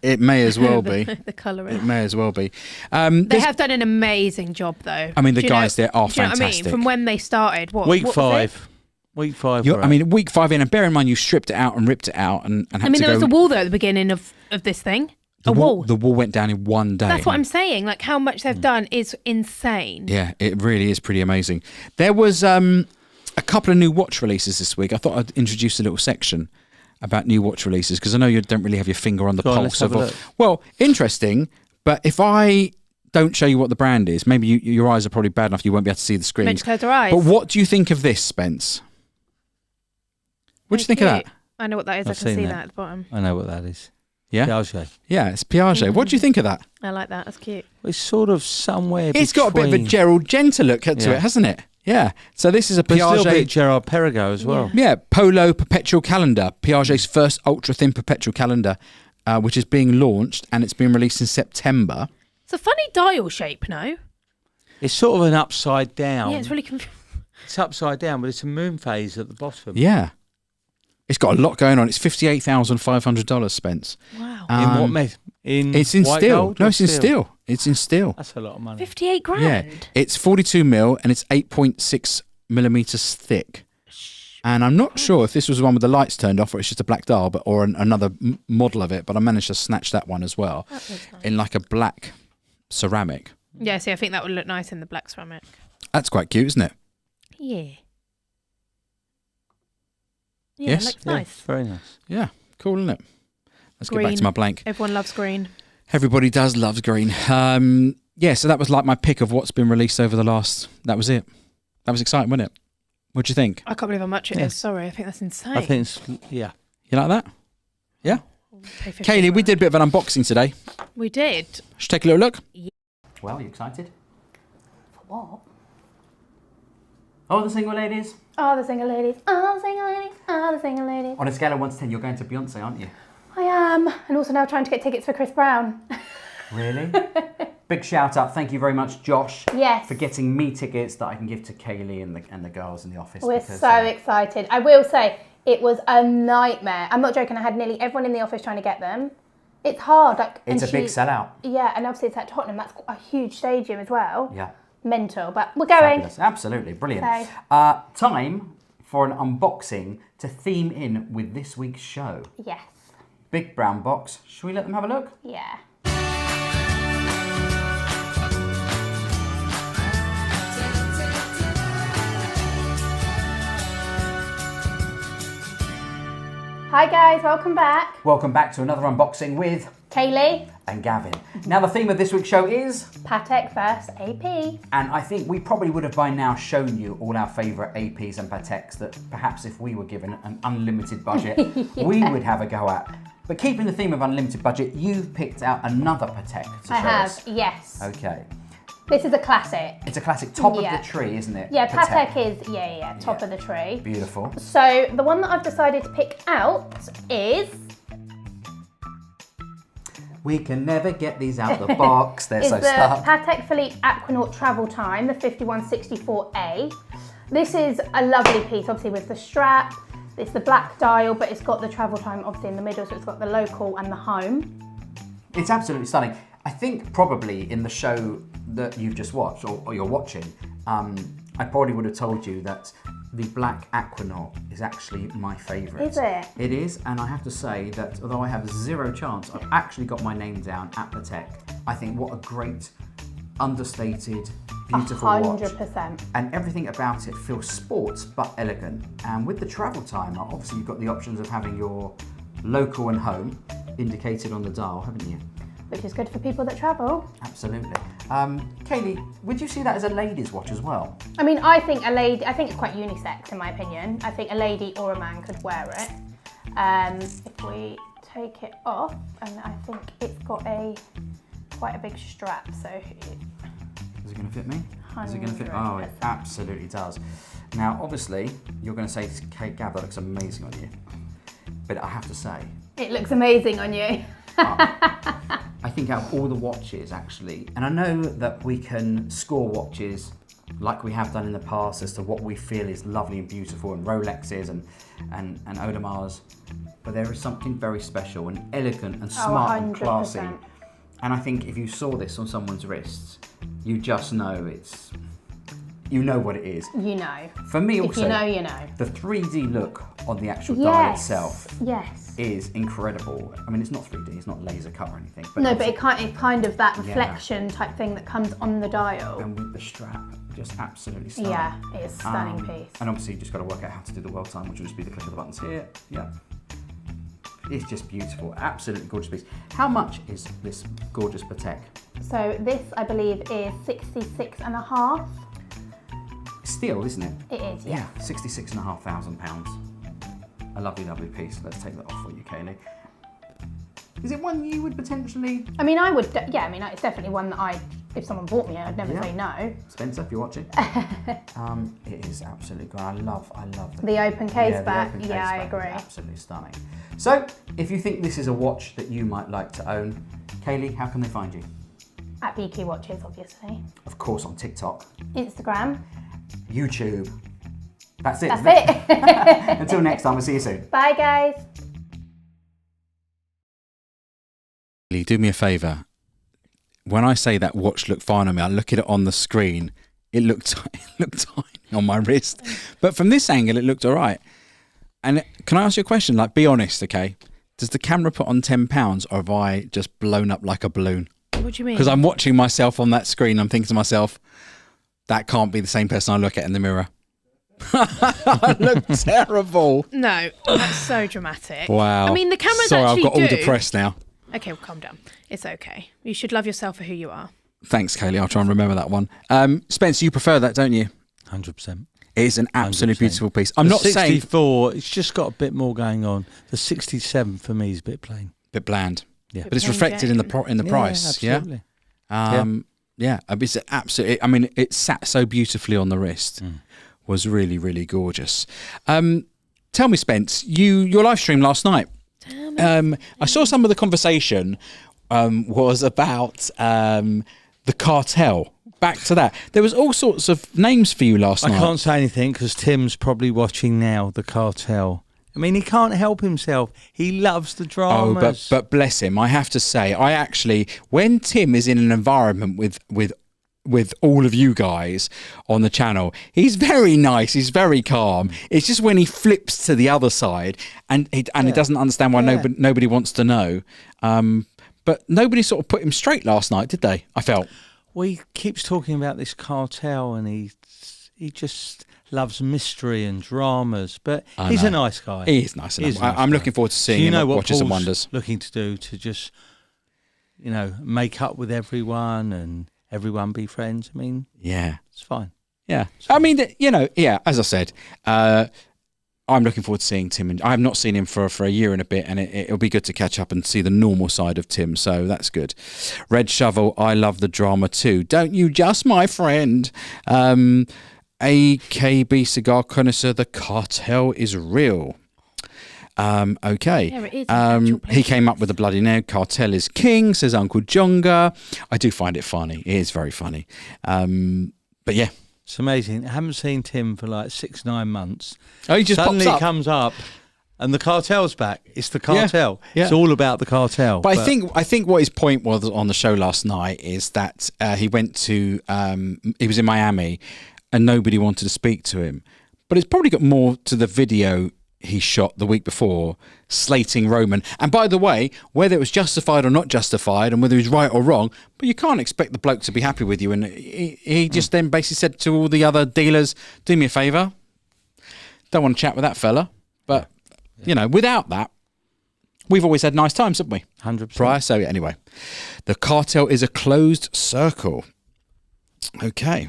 it may as well be. The colouring. It may as well be. They have done an amazing job, though. I mean, the Do you know- guys there are do you know what I fantastic. mean? From when they started, Week what was it? 5. Week 5. I mean, week 5 in, and bear in mind you stripped it out and ripped it out and had I mean, to there go... was a wall though at the beginning of this thing. the A wall. The wall went down in one day. That's what I'm saying. Like how much they've done is insane. Yeah, it really is pretty amazing. There was a couple of new watch releases this week. I thought I'd introduce a little section about new watch releases because I know you don't really have your finger on the Go on, pulse let's have of... a look. Well, interesting, but if I don't show you what the brand is, maybe your eyes are probably bad enough you won't be able to see the screen. Meant to close their eyes. But what do you think of this, Spence? What do you think of that? I know what that is. I I've can seen see that. that at the bottom. I know what that is. Yeah? Piaget. Yeah, it's Piaget. What do you think of that? I like that. That's cute. It's sort of somewhere It's got a bit of a between- Gerald Genta look to Yeah. it, hasn't it? Yeah. So this is a But it's a little bit Piaget... Gerard Perregaux as well. Yeah, Polo Perpetual Calendar, Piaget's first ultra-thin perpetual calendar, which is being launched and it's being released in September. It's a funny dial shape, no? It's sort of an upside down. Yeah, it's really confusing. It's upside down, but it's a moon phase at the bottom. Yeah. It's got a lot going on. It's $58,500, Spence. Wow. In what method? It's in white steel. gold No, or it's in steel. It's in steel. That's a lot of money. 58 grand. Yeah. It's 42 mil and it's 8.6 millimeters thick. And I'm not sure if this was the one with the lights turned off or it's just a black dial, or another model of it. But I managed to snatch that one as well That looks nice. in like a black ceramic. Yeah, see, I think that would look nice in the black ceramic. That's quite cute, isn't it? Yeah. Yeah, Yes? it looks Yeah, nice. very nice. Yeah, cool, isn't it? Let's get back Green. to my blank. Everyone loves green. Everybody does loves green. Yeah, so that was like my pick of what's been released over the last... That was it. That was exciting, wasn't it? What do you think? I can't believe how much it Yeah. is. Sorry, I think that's insane. I think it's, yeah. You like that? Yeah? Pay 50 Kaylee, we grand. did a bit of an unboxing today. We did. Should take a little look? Well, you excited? For what? Oh, the single ladies. Oh, the single ladies. Oh, the single ladies. Oh, Another single lady. On a scale of 1 to 10, you're going to Beyonce, aren't you? I am. And also now trying to get tickets for Chris Brown. Really? Big shout out. Thank you very much, Josh. Yes. For getting me tickets that I can give to Kaylee and the girls in the office. We're so excited. I will say, it was a nightmare. I'm not joking. I had nearly everyone in the office trying to get them. It's hard. It's a big sellout. Yeah, and obviously it's at Tottenham. That's a huge stadium as well. Yeah. Mental, but we're going. Fabulous. Absolutely. Brilliant. So. Time for an unboxing to theme in with this week's show. Yes. Big brown box. Should we let them have a look? Yeah. Hi guys, welcome back. Welcome back to another unboxing with Kaylee and Gavin. Now the theme of this week's show is Patek Vs AP. And I think we probably would have by now shown you all our favourite APs and Pateks that perhaps if we were given an unlimited budget, we would have a go at. But keeping the theme of unlimited budget, you've picked out another Patek to show us. I have, yes. Okay. This is a classic. It's a classic, top of the tree, isn't it? Yeah, Patek is, top of the tree. Beautiful. So the one that I've decided to pick out is... We can never get these out the box, they're so the stuck. Patek Philippe Aquanaut Travel Time, the 5164A. This is a lovely piece, obviously with the strap. It's the black dial, but it's got the travel time obviously in the middle, so it's got the local and the home. It's absolutely stunning. I think probably in the show that you've just watched, or you're watching, I probably would have told you that the black Aquanaut is actually my favourite. Is it? It is, and I have to say that although I have zero chance, I've actually got my name down at Patek. I think what a great, understated, beautiful 100%. watch. And everything about it feels sports but elegant. And with the travel timer, obviously you've got the options of having your local and home indicated on the dial, haven't you? Which is good for people that travel. Absolutely. Kaylee, would you see that as a ladies' watch as well? I mean, I think it's quite unisex in my opinion. I think a lady or a man could wear it. If we take it off, and I think it's got quite a big strap, so... Is it going to fit me? Is it going to fit? Oh, it absolutely does. Now, obviously, you're going to say, Kate Gav, that looks amazing on you. But I have to say... It looks amazing on you. I think out of all the watches, actually, and I know that we can score watches like we have done in the past as to what we feel is lovely and beautiful, and Rolexes and Audemars, but there is something very special and elegant and smart and classy. And I think if you saw this on someone's wrists, you just know you know what it is. You know. For me also, if you know, you know. The 3D look on the actual dial itself is incredible. I mean, it's not 3D, it's not laser cut or anything. But no, but it's kind of that reflection type thing that comes on the dial. And with the strap, just absolutely stunning. Yeah, it's a stunning piece. And obviously you've just got to work out how to do the world time, which will just be the click of the buttons here. Yeah. It's just beautiful, absolutely gorgeous piece. How much is this gorgeous Patek? So this, I believe, is 66.5. Steel, isn't it? It is, yeah. £66,500. A lovely, lovely piece. Let's take that off for you, Kaylee. Is it one you would potentially... I mean, I would, yeah, I mean, it's definitely one that if someone bought me, I'd never say no. Spencer, if you're watching. It is absolutely great. I love the open case back. Yeah, I agree. Absolutely stunning. So, if you think this is a watch that you might like to own, Kaylee, how can they find you? At BQ Watches, obviously. Of course, on TikTok. Instagram. YouTube. That's it. That's it. Until next time, we'll see you soon. Bye, guys. Do me a favour. When I say that watch looked fine on me, I look at it on the screen. It looked tiny on my wrist. But from this angle, it looked all right. And can I ask you a question? Like, be honest, okay? Does the camera put on 10 pounds, or have I just blown up like a balloon? What do you mean? Because I'm watching myself on that screen. I'm thinking to myself, that can't be the same person I look at in the mirror. I look terrible. No, that's so dramatic. Wow. I mean, the cameras Sorry, actually I've got all depressed now. Okay, well, calm down. It's okay. You should love yourself for who you are. Thanks, Kaylee. I'll try and remember that one. Spence, you prefer that, don't you? 100%. It is an absolutely 100%. Beautiful piece. I'm not saying 64. It's just got a bit more going on. The 67 for me is a bit plain, bit bland. Yeah, but it's reflected in the price. Absolutely. Yeah. It's absolutely. I mean, it sat so beautifully on the wrist. Was really, really gorgeous. tell me, Spence, your live stream last night. I saw some of the conversation was about the cartel. Back to that. There was all sorts of names for you last night. I can't say anything because Tim's probably watching now, the cartel. I mean, he can't help himself. He loves the dramas. Oh, but bless him. I have to say, I actually, when Tim is in an environment with all of you guys on the channel, he's very nice. He's very calm. It's just when he flips to the other side and he doesn't understand why nobody wants to know. But nobody sort of put him straight last night, did they? I felt. Well, he keeps talking about this cartel and he just loves mystery and dramas, but he's a nice guy. He is nice enough. I'm looking forward to seeing him at Watches and Wonders. Looking to do to just, make up with everyone and everyone be friends. I mean, yeah, it's fine. Yeah, I mean, as I said, I'm looking forward to seeing Tim. And I have not seen him for a year and a bit, and it'll be good to catch up and see the normal side of Tim. So that's good. Red Shovel, I love the drama too. Don't you just, my friend? AKB Cigar Connoisseur, the cartel is real. Okay. Yeah, it is he came up with the bloody name. Cartel is king, says Uncle Jonga. I do find it funny. It is very funny. But yeah. It's amazing. I haven't seen Tim for like 6-9 months. Oh, he just suddenly pops up. Comes up and the cartel's back. It's the cartel. Yeah. It's all about the cartel. But I think what his point was on the show last night is that he went to he was in Miami and nobody wanted to speak to him. But it's probably got more to the video he shot the week before, slating Roman. And by the way, whether it was justified or not justified, and whether he was right or wrong, but you can't expect the bloke to be happy with you. And he just then basically said to all the other dealers, do me a favour. Don't want to chat with that fella. But, without that, we've always had nice times, haven't we? 100%. Prior. So anyway, the cartel is a closed circle. Okay.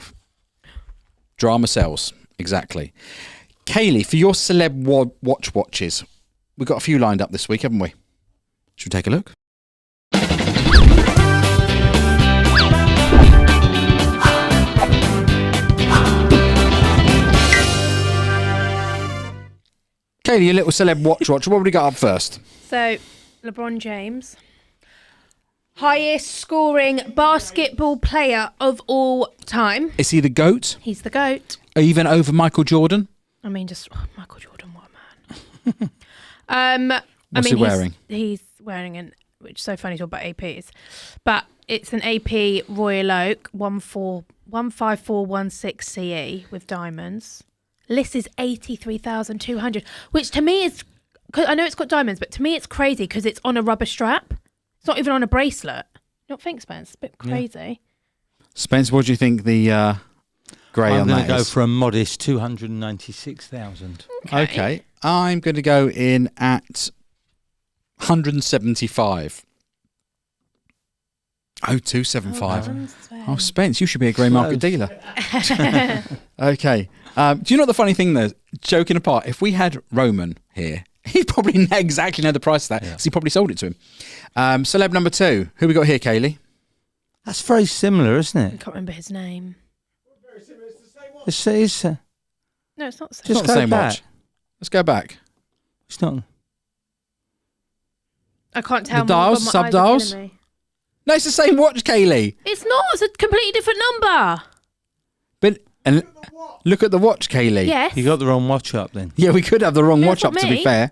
Drama sells. Exactly. Kaylee, for your celeb watches, we've got a few lined up this week, haven't we? Should we take a look? Kaylee, your little celeb watch. What have we got up first? So, LeBron James, highest scoring basketball player of all time. Is he the GOAT? He's the GOAT. Even over Michael Jordan? I mean, Michael Jordan, what a man. What's he wearing? He's wearing which is so funny to talk about APs, but it's an AP Royal Oak 15416 CE with diamonds. List is 83,200, which to me is, cause I know it's got diamonds, but to me it's crazy because it's on a rubber strap. It's not even on a bracelet. You don't think, Spence? It's a bit crazy. Yeah. Spence, what do you think the Grail I'm on going that to go is? for a modest 296,000. Okay. I'm going to go in at 175. Oh, 275. Oh, Spence, you should be a grey market dealer. Okay. Do you know what the funny thing is? Joking apart, if we had Roman here, he'd probably exactly know the price of that, because he probably sold it to him. Celeb number 2. Who we got here, Kaylee? That's very similar, isn't I it? can't remember his name. It's No, it's not the same. It's not the same watch. Let's go back. It's not. I can't tell. The dials, sub-dials? No, it's the same watch, Kaylee. It's not. It's a completely different number. But look at the watch, Kaylee. Yes. You got the wrong watch up then. Yeah, we could have the wrong No, watch it's up, not to be me. fair.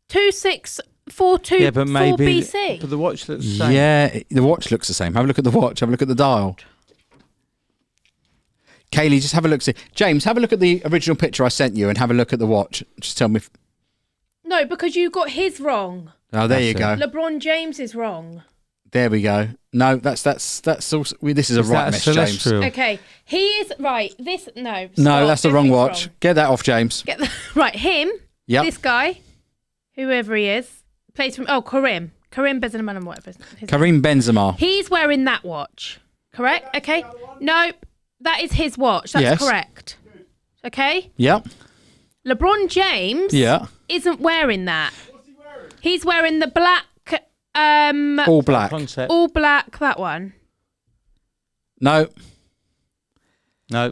2642 Yeah, but maybe. BC. But the watch looks the same. Yeah, the watch looks the same. Have a look at the watch. Have a look at the dial. Kaylee, just have a look. See, James, have a look at the original picture I sent you and have a look at the watch. Just tell me. No, because you got his wrong. Oh, there you go. LeBron James is wrong. There we go. No, that's also. This is a right that mess, James. celestial? Okay, he is right. This No, stop. that's the wrong Everything's watch. wrong. Get that off, James. Right, him. Yep. This guy, whoever he is, plays from Karim Benzema and whatever. his name. Karim Benzema. He's wearing that watch, correct? Okay. Nope, that is his watch. That's Yes. correct. Okay. Yep. LeBron James. Yeah. Isn't wearing that. What's he wearing? He's wearing the black. All black. Concept. All black. That one. No. No.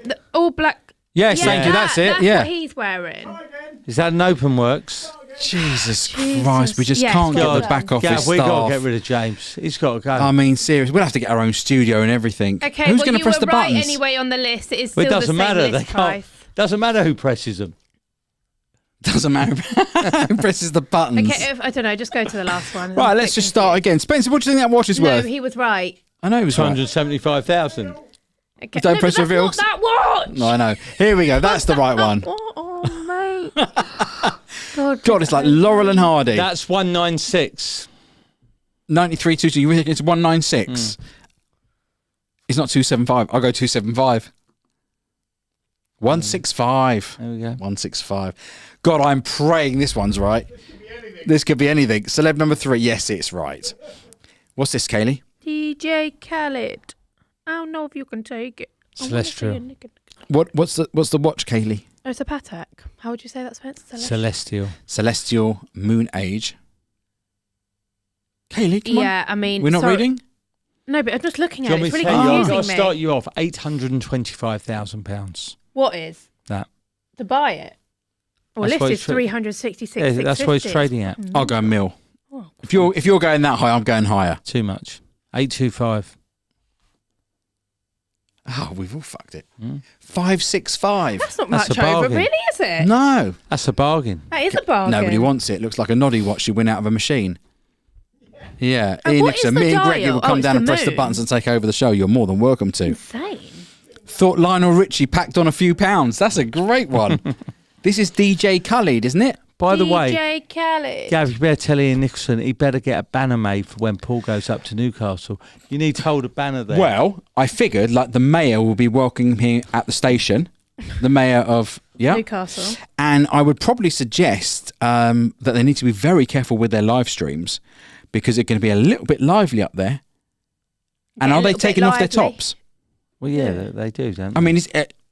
The all black. Yes, thank you. That's it. Yeah. What he's wearing. Is that an open works? Jesus Christ, we just Yes, can't get well the back done. office Yeah, we got staff. to get rid of James. He's got to go. I mean, seriously, we'll have to get our own studio and everything. Okay, Who's well, going to you press were the right buttons? anyway on the list. It is Well, still it doesn't the same matter. list They price. can't. Doesn't matter who presses them. Doesn't matter who presses the buttons. Okay, I don't know. Just go to the last one. Right, I'm a let's bit just start confused. again. Spencer, what do you think that watch is No, worth? he was right. I know he was Two right. hundred seventy-five-thousand. Okay. Don't no, press but that's reveal. not that watch. No, I know. Here we go. That's the right one. Oh, mate. God, it's like Laurel and Hardy. That's 196. 93.22. You think it's 196? It's not 275. I'll go 275. 165. There we go. 165. God, I'm praying this one's right. This could be anything. Celeb number 3. Yes, it's right. What's this, Kaylee? DJ Khaled. I don't know if you can take it. I wanna Celestial. see a nigga. What's the watch, Kaylee? Oh, it's a Patek. How would you say that, Spencer? Celestial. Celestial Moon Age. Kaylee, come on. Yeah, I mean, We're not sorry. reading? No, but I'm just looking Do you at it. want me It's to really tell you? I've confusing got to me. start you off. £825,000. What is That. to buy it? Well, That's what list it's is tra- 366. Yeah, that's what he's 650. trading at. I'll go mil. Oh, If you're going that high, I'm going higher. Too much. 825. Oh, we've all fucked it. 565. that's not That's much a over, bargain. really, is it? No. That's a bargain. That is a bargain. Nobody wants it. Looks like a noddy watch you win out of a machine. Yeah. And Ian what is Nixon, the me and Greg dial? will come Oh, it's down the and press the moon. buttons and take over the show. You're more than welcome to. Insane. Thought Lionel Richie packed on a few pounds. That's a great one. This is DJ Khaled, isn't it? By the way, DJ Khaled. Gav, you better tell Ian Nixon he better get a banner made for when Paul goes up to Newcastle. You need to hold a banner there. Well, I figured like the mayor will be welcoming him at the station. The mayor of Newcastle. And I would probably suggest that they need to be very careful with their live streams because they're going to be a little bit lively up there. And Yeah, are a they little bit taking off their lively. tops? Well, yeah, they do, don't they? I mean,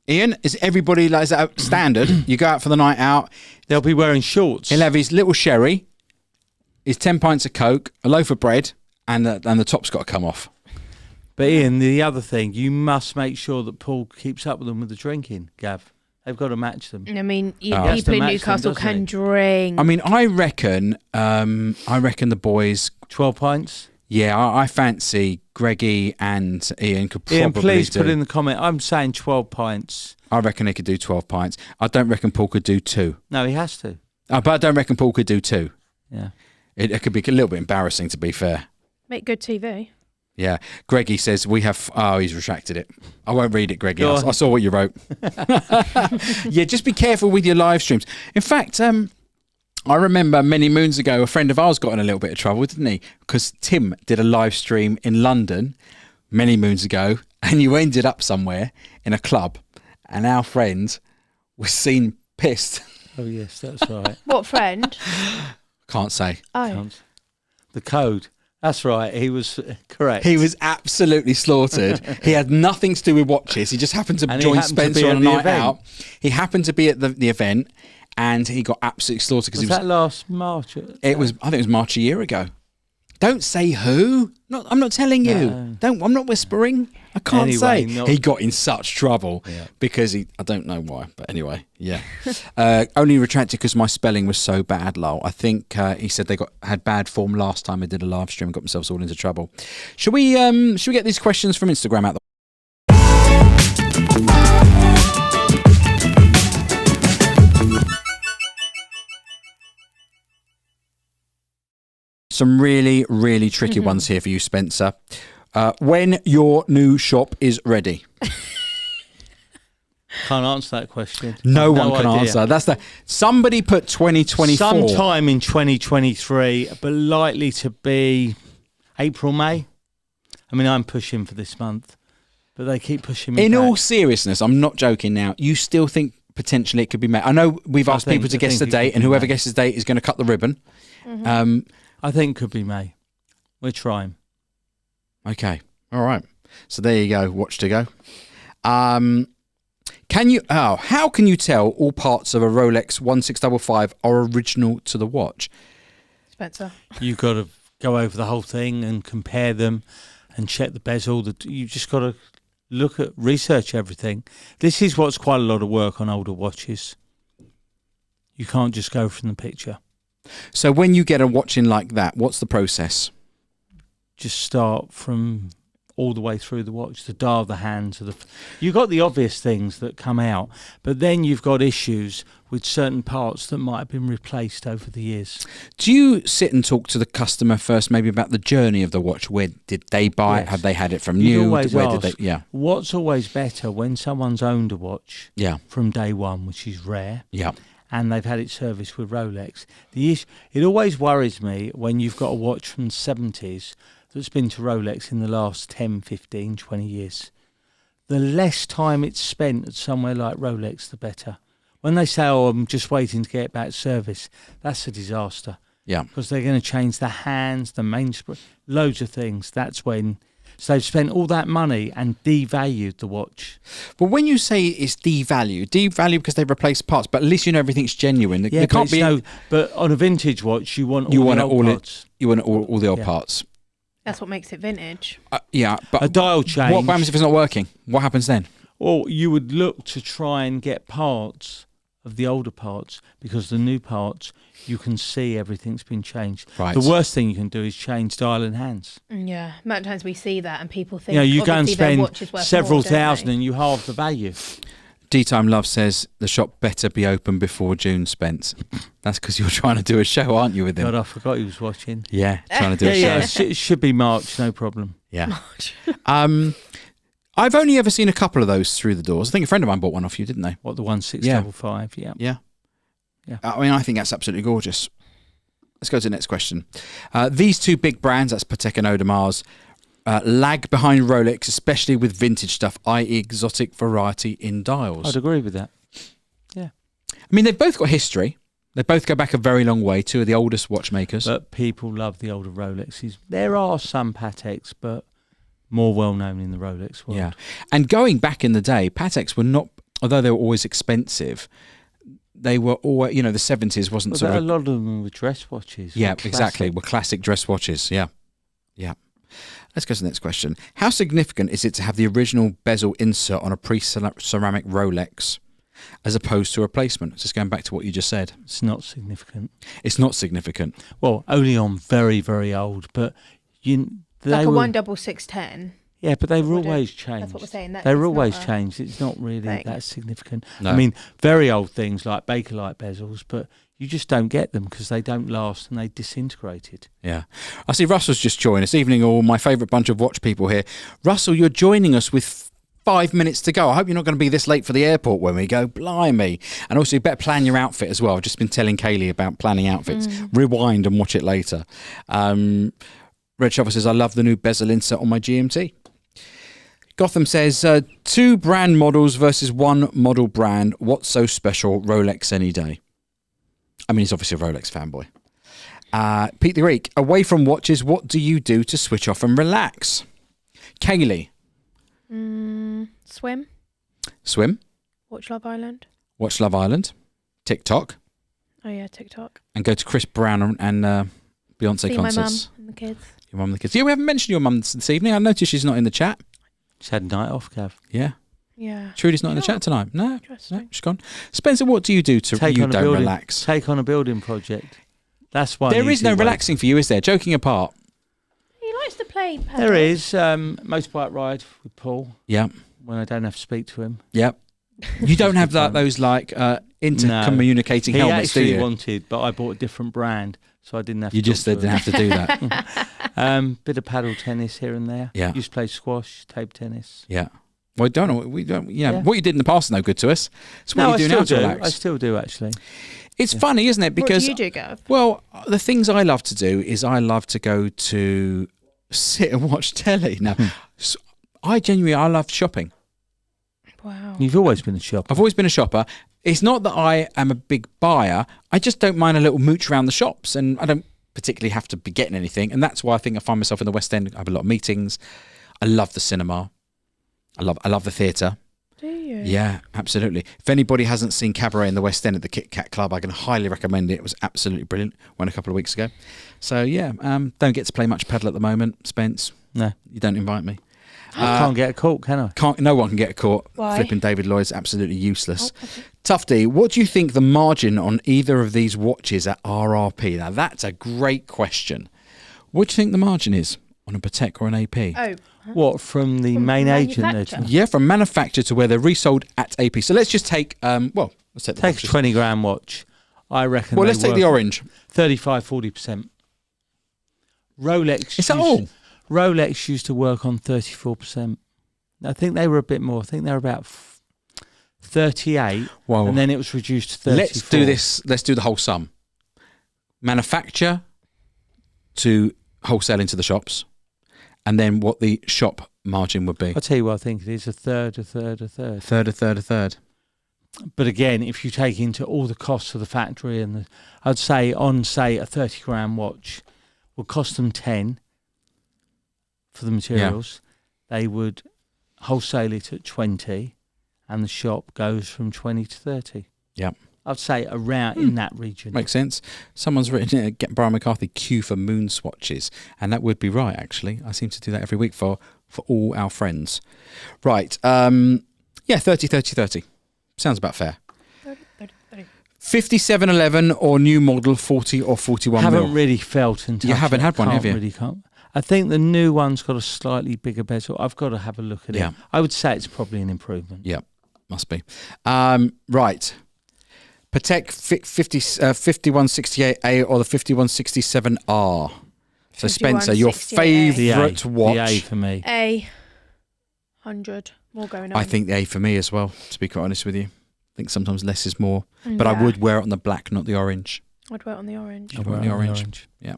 Ian, is everybody like is that standard? You go out for the night out. They'll be wearing shorts. He'll have his little sherry, his 10 pints of Coke, a loaf of bread, and the top's got to come off. But Ian, the other thing, you must make sure that Paul keeps up with them with the drinking, Gav. They've got to match them. I mean, He has people to in match them, Newcastle doesn't can he? drink. I mean, I reckon the boys. 12 pints. Yeah, I fancy Greggy and Ian could probably Ian, please do. put in the comment. I'm saying 12 pints. I reckon they could do 12 pints. I don't reckon Paul could do 2. No, he has to. But I don't reckon Paul could do 2. Yeah. It could be a little bit embarrassing, to be fair. Make good TV. Yeah. Greggy says we have. Oh, he's retracted it. I won't read it, Greggy. Go I on. saw what you wrote. Yeah, just be careful with your live streams. In fact, I remember many moons ago, a friend of ours got in a little bit of trouble, didn't he? Because Tim did a live stream in London many moons ago, and you ended up somewhere in a club, and our friend was seen pissed. Oh, yes, that's right. What friend? Can't say. Oh. The code. That's right. He was correct. He was absolutely slaughtered. He had nothing to do with watches. He just happened to And he join happened to Spencer be on a at the night event. out. He happened to be at the event, and he got absolutely slaughtered because Was that last March? it was. I think it was March a year ago. Don't say who. I'm not telling you. No. Don't. I'm not whispering. I can't Anyway, say. not- He got in such trouble Yeah. because I don't know why, but anyway, yeah. Only retracted because my spelling was so bad, lol. I think he said they had bad form last time they did a live stream and got themselves all into trouble. Should we get these questions from Instagram out? There? Some really, really tricky ones here for you, Spencer. When your new shop is ready. Can't answer that question. No one can idea. answer. That's somebody put 2024. Sometime in 2023, but likely to be April, May. I mean, I'm pushing for this month, but they keep pushing me In back. all seriousness, I'm not joking now. You still think potentially it could be made? I know we've asked people to guess the date, and whoever guesses the date is going to cut the ribbon. I think it could be May. We're trying. Okay. All right. So there you go. Watch to go. How can you tell all parts of a Rolex 1655 are original to the watch? Spencer. You've got to go over the whole thing and compare them and check the bezel. You just got to research everything. This is what's quite a lot of work on older watches. You can't just go from the picture. So when you get a watch in like that, what's the process? Just start from all the way through the watch, the dial, the hands. You've got the obvious things that come out, but then you've got issues with certain parts that might have been replaced over the years. Do you sit and talk to the customer first, maybe about the journey of the watch? Where did they buy it? Yes. Have they had it from You'd new? always Where ask, did they? Yeah. what's always better when someone's owned a watch Yeah. from day one, which is rare, Yeah. and they've had it serviced with Rolex. It always worries me when you've got a watch from the 70s that's been to Rolex in the last 10, 15, 20 years. The less time it's spent at somewhere like Rolex, the better. When they say, I'm just waiting to get it back service, that's a disaster. Yeah. Because they're going to change the hands, the mainspring, loads of things. That's when... So they've spent all that money and devalued the watch. But when you say it's devalued because they've replaced parts, but at least you know everything's genuine. Yeah, There can't be. but on a vintage watch, you want all You the want it old all. parts. You want all the old Yeah. parts. That's what makes it vintage. Yeah, but A dial change. what happens if it's not working? What happens then? Or you would look to try and get parts of the older parts, because the new parts, you can see everything's been changed. Right. The worst thing you can do is change dial and hands. Yeah, amount of times we see that and people think, You go and obviously their spend watch is worth several more, don't thousand they? and you halve the value. D-Time Love says the shop better be open before June, Spence. That's because you're trying to do a show, aren't you, with him? God, I forgot he was watching. Yeah, trying to do a show. Yeah, it should be March, no problem. Yeah. I've only ever seen a couple of those through the doors. I think a friend of mine bought one off you, didn't they? What, the 1655? Yeah. Yeah. Yeah. I mean, I think that's absolutely gorgeous. Let's go to the next question. These two big brands, that's Patek and Audemars, lag behind Rolex, especially with vintage stuff, i.e. exotic variety in dials. I'd agree with that. Yeah. I mean, they've both got history. They both go back a very long way, two of the oldest watchmakers. But people love the older Rolexes. There are some Pateks, but more well-known in the Rolex world. Yeah. And going back in the day, Pateks were not, although they were always expensive, they were always, the 70s wasn't But sort of... a lot of them were dress watches. Yeah, were classic. exactly. Were classic dress watches. Yeah. Yeah. Let's go to the next question. How significant is it to have the original bezel insert on a pre-ceramic Rolex as opposed to a replacement? Just going back to what you just said. It's not significant. It's not significant. Well, only on very, very old, but Like a 16610. Yeah, but they were Would it? always changed. That's what we're saying. They were it's always not a changed. It's not really thing. that significant. No. I mean, very old things like Bakelite bezels, but you just don't get them because they don't last and they disintegrated. Yeah. I see Russell's just joined us. Evening all, my favourite bunch of watch people here. Russell, you're joining us with 5 minutes to go. I hope you're not going to be this late for the airport when we go. Blimey. And also you better plan your outfit as well. I've just been telling Kaylee about planning outfits. Rewind and watch it later. Red Shovel says, I love the new bezel insert on my GMT. Gotham says, two brand models versus one model brand. What's so special? Rolex any day. I mean, he's obviously a Rolex fanboy. Pete the Greek, away from watches, what do you do to switch off and relax? Kaylee. Swim. Swim. Watch Love Island. Watch Love Island. TikTok. Oh yeah, TikTok. And go to Chris Brown and Beyonce See concerts. my mum and the kids. Your mum and the kids. Yeah, we haven't mentioned your mum this evening. I noticed she's not in the chat. She's had a night off, Gav. Yeah. Yeah. Trudy's not in the Sure. chat tonight. No, Interesting. she's gone. Spencer, what do you do to Take you on a don't building, relax? Take on a building project. That's why There is no relaxing for you, is there? Joking apart. He likes to play paddle. There is motorbike ride with Paul Yeah. when I don't have to speak to him. Yeah. You don't have those like intercommunicating He helmets, do actually you? wanted, but I bought a different brand, so I didn't have. You to just talk to didn't him. have to do that. Bit of paddle tennis here and there. Yeah. Used to play squash, table tennis. Yeah. Well, don't know. We don't. Yeah. Yeah. What you did in the past is no good to us. It's what No, you I do still now to do. relax. I still do actually. It's funny, isn't it? Because what do you do, Gav? well, the things I love to do is I love to go to sit and watch telly. Now, I love shopping. Wow. You've always been a shopper. I've always been a shopper. It's not that I am a big buyer. I just don't mind a little mooch around the shops, and I don't particularly have to be getting anything. And that's why I think I find myself in the West End. I have a lot of meetings. I love the cinema. I love the theatre. Do you? Yeah, absolutely. If anybody hasn't seen Cabaret in the West End at the Kit Kat Club, I can highly recommend it. It was absolutely brilliant. Went a couple of weeks ago. So yeah, don't get to play much pedal at the moment, Spence. No. You don't invite me. I can't get caught, can I? No one can get caught. Why? Flipping David Lloyd's absolutely useless. Tufty, what do you think the margin on either of these watches at RRP? Now, that's a great question. What do you think the margin is on a Patek or an AP? Oh. What, from the main agent? manufacturer? Yeah, from manufacturer to where they're resold at AP. So let's just take, let's take the Take a watches. 20 grand watch. I reckon. Well, they let's take work the orange. 35-40%. Rolex. Is that all? Rolex used to work on 34%. I think they were a bit more. I think they were about 38, Well, and then it was reduced to 34. let's do this. Let's do the whole sum. Manufacture to wholesale into the shops, and then what the shop margin would be. I'll tell you what I think it is: a third, a third, a third. A third. But again, if you take into all the costs of the factory and I'd say on, say, a 30 grand watch would cost them 10 for the materials. They would wholesale it at 20 and the shop goes from 20 to 30. Yeah. I'd say around in that region. Makes sense. Someone's written get Brian McCarthy Q for moon swatches, and that would be right. Actually, I seem to do that every week for all our friends. Right. 30. Sounds about fair. 5711 or new model 40 or 41 Haven't mil. really felt and You touched haven't it. had one, have Can't you? Really can't. I think the new one's got a slightly bigger bezel. I've got to have a look at Yeah. it. I would say it's probably an improvement. Yeah, must be. Right. Patek 5168A or the 5167R. So Spencer, your 5168A. The A. favourite watch. The A for me. A 100 more going on. I think the A for me as well, to be quite honest with you. I think sometimes less is more. Mm, But I yeah. would wear it on the black, not the orange. I'd wear it on the orange. I'd wear it on the orange. Yeah.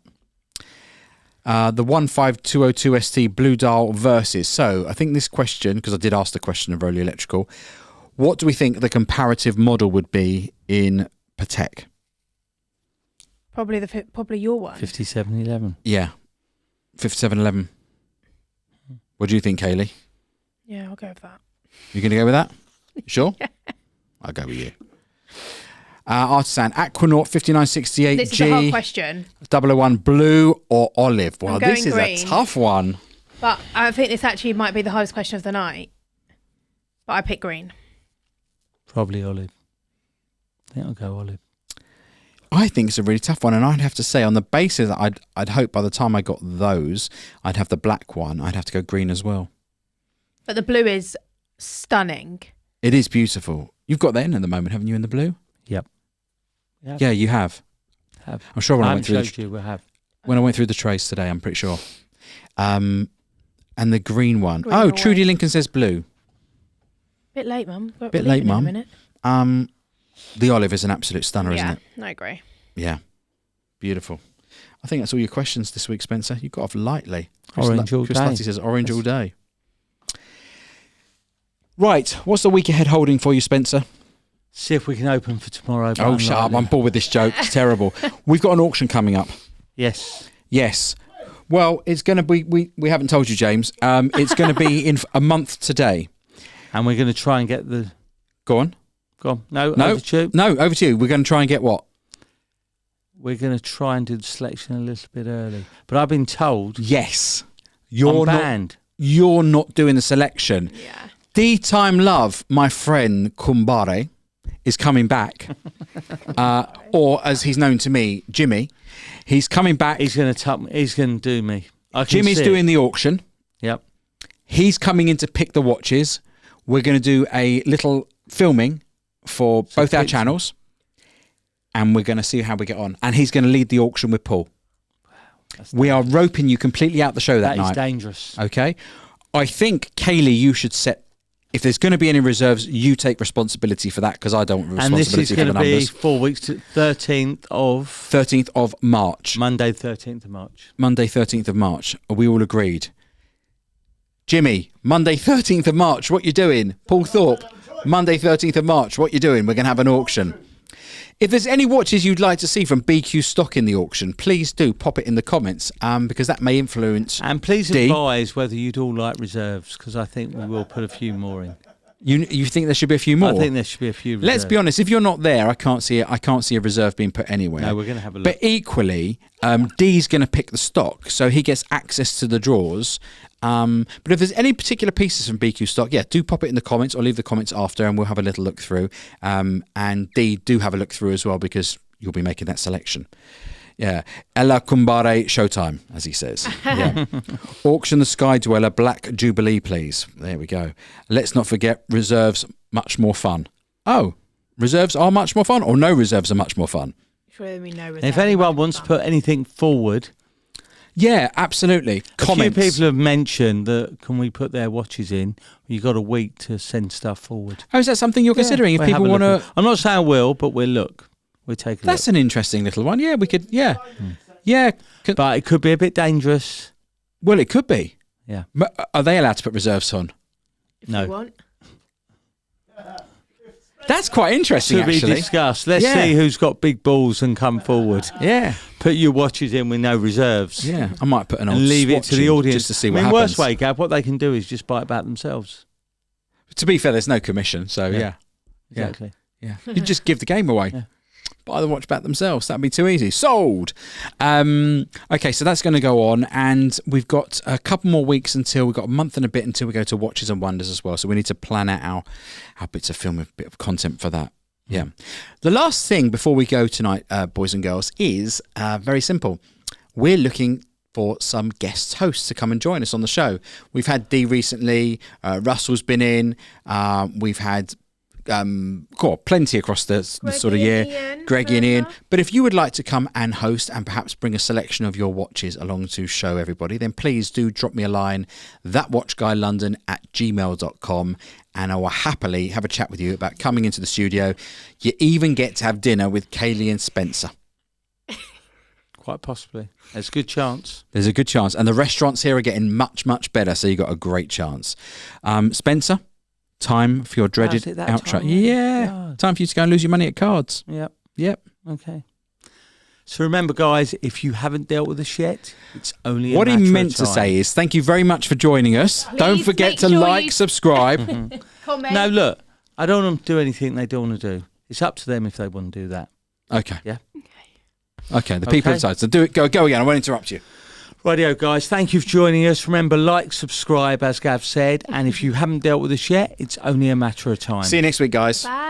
The 15202 ST Blue Dial Versus. So I think this question, because I did ask the question of Rolly Electrical, what do we think the comparative model would be in Patek? Probably your one. 5711. Yeah. 5711. What do you think, Kaylee? Yeah, I'll go with that. You going to go with that? You sure? I'll go with you. Artisan Aquanaut 5968G. This is a hard question, 001 blue or olive? Well, I'm going this is green. a tough one. but I think this actually might be the hardest question of the night. But I pick green. Probably olive. I think I'll go olive. I think it's a really tough one, and I'd have to say on the basis that I'd hope by the time I got those, I'd have the black one. I'd have to go green as well. But the blue is stunning. It is beautiful. You've got that in at the moment, haven't you, in the blue? Yep. Yeah, you have. Have. I'm sure when I I went haven't through showed you. We have. when I went through the trays today, I'm pretty sure. And the green one. Green Oh, or Trudy white? Lincoln says blue. Bit late, Mum. Got Bit leaving late, in a Mum. minute. The olive is an absolute stunner, isn't Yeah, it? I agree. Yeah. Beautiful. I think that's all your questions this week, Spencer. You got off lightly. Orange all Chris day. Lutty says orange all day. Right. What's the week ahead holding for you, Spencer? See if we can open for tomorrow. but Oh, I'm shut up. likely. I'm bored with this joke. It's terrible. We've got an auction coming up. Yes. Yes. Well, it's going to be, we haven't told you, James. It's going to be in a month today. And we're going to try and get the... Go on. Go on. No, No. over to you. No, over to you. We're going to try and get what? We're going to try and do the selection a little bit early. But I've been told Yes. I'm You're not, banned. you're not doing the selection. Yeah. D-Time Love, my friend Kumbare, is coming back. Or as he's known to me, Jimmy. He's coming back. He's going to tuck me. He's going to do me. I can Jimmy's see it. doing the auction. Yep. He's coming in to pick the watches. We're going to do a little filming for both our picture. channels. And we're going to see how we get on. And he's going to lead the auction with Paul. We are roping you completely out the show that That is night. dangerous. Okay. I think, Kaylee, you should set... If there's going to be any reserves, you take responsibility for that because I don't want And this responsibility is for going the to be numbers. 4 weeks to 13th of... 13th of March. Monday, 13th of March. Monday, 13th of March. Are we all agreed? Jimmy, Monday, 13th of March, what you doing? Paul Thorpe, Monday, 13th of March, what you doing? We're going to have an auction. If there's any watches you'd like to see from BQ stock in the auction, please do pop it in the comments because that may influence... And please D. advise whether you'd all like reserves because I think we will put a few more in. You think there should be a few more? I think there should be a few. Let's be honest. If you're not there, I can't see a reserve being put anywhere. No, we're going to have a look. But equally, D's going to pick the stock, so he gets access to the drawers. But if there's any particular pieces from BQ stock, do pop it in the comments or leave the comments after, and we'll have a little look through. And D, do have a look through as well, because you'll be making that selection. Yeah, Ella Kumbare Showtime, as he says. Yeah. Auction the Sky Dweller Black Jubilee, please. There we go. Let's not forget reserves, much more fun. Oh, reserves are much more fun, or no reserves are much more fun? Surely we know. If anyone wants to put anything forward, yeah, absolutely. Comments. A few people have mentioned that can we put their watches in? You've got a week to send stuff forward. Oh, is that something you're considering? If We'll people have a want look to, I'm not saying we'll, but we'll look. We'll take a look. that's an interesting little one. Yeah, we could. Yeah, yeah. But it could be a bit dangerous. Well, it could be. Yeah. Are they allowed to put reserves on? If No. you want. That's quite interesting, To be actually. discussed. Let's Yeah. see who's got big balls and come forward. Yeah, Put your watches in with no reserves. yeah. I might put an old And leave it Swatch to the in audience just to see I what mean, happens. worst way, Gab, what they can do is just buy it back themselves. To be fair, there's no commission, so yeah. Exactly. Yeah. You just give the game away. Yeah. Buy the watch back themselves. That'd be too easy. Sold. Okay, so that's going to go on, and we've got a couple more weeks until we've got a month and a bit until we go to Watches and Wonders as well. So we need to plan out our bits of film, a bit of content for that. Yeah. The last thing before we go tonight, boys and girls, is very simple. We're looking for some guest hosts to come and join us on the show. We've had Dee recently. Russell's been in. We've had plenty across the sort of year. Greggy and Ian. But if you would like to come and host and perhaps bring a selection of your watches along to show everybody, then please do drop me a line, thatwatchguylondon@gmail.com, and I will happily have a chat with you about coming into the studio. You even get to have dinner with Kaylee and Spencer. Quite possibly. There's a good chance. There's a good chance. And the restaurants here are getting much, much better, so you've got a great chance. Spencer, time for your dreaded Is it that outro. time? Yeah. God. Time for you to go and lose your money at cards. Yep. Yep. Okay. So remember, guys, if you haven't dealt with this yet, it's only What a he matter meant of to time. say is thank you very much for joining us. Don't Please forget make to sure like, you- subscribe. Comment. No, look, I don't want them to do anything they don't want to do. It's up to them if they want to do that. Okay. Yeah. Okay, the people Okay. decide. So do it. Go again. I won't interrupt you. Rightio, guys, thank you for joining us. Remember, like, subscribe, as Gav said. And if you haven't dealt with this yet, it's only a matter of time. See you next week, guys. Bye.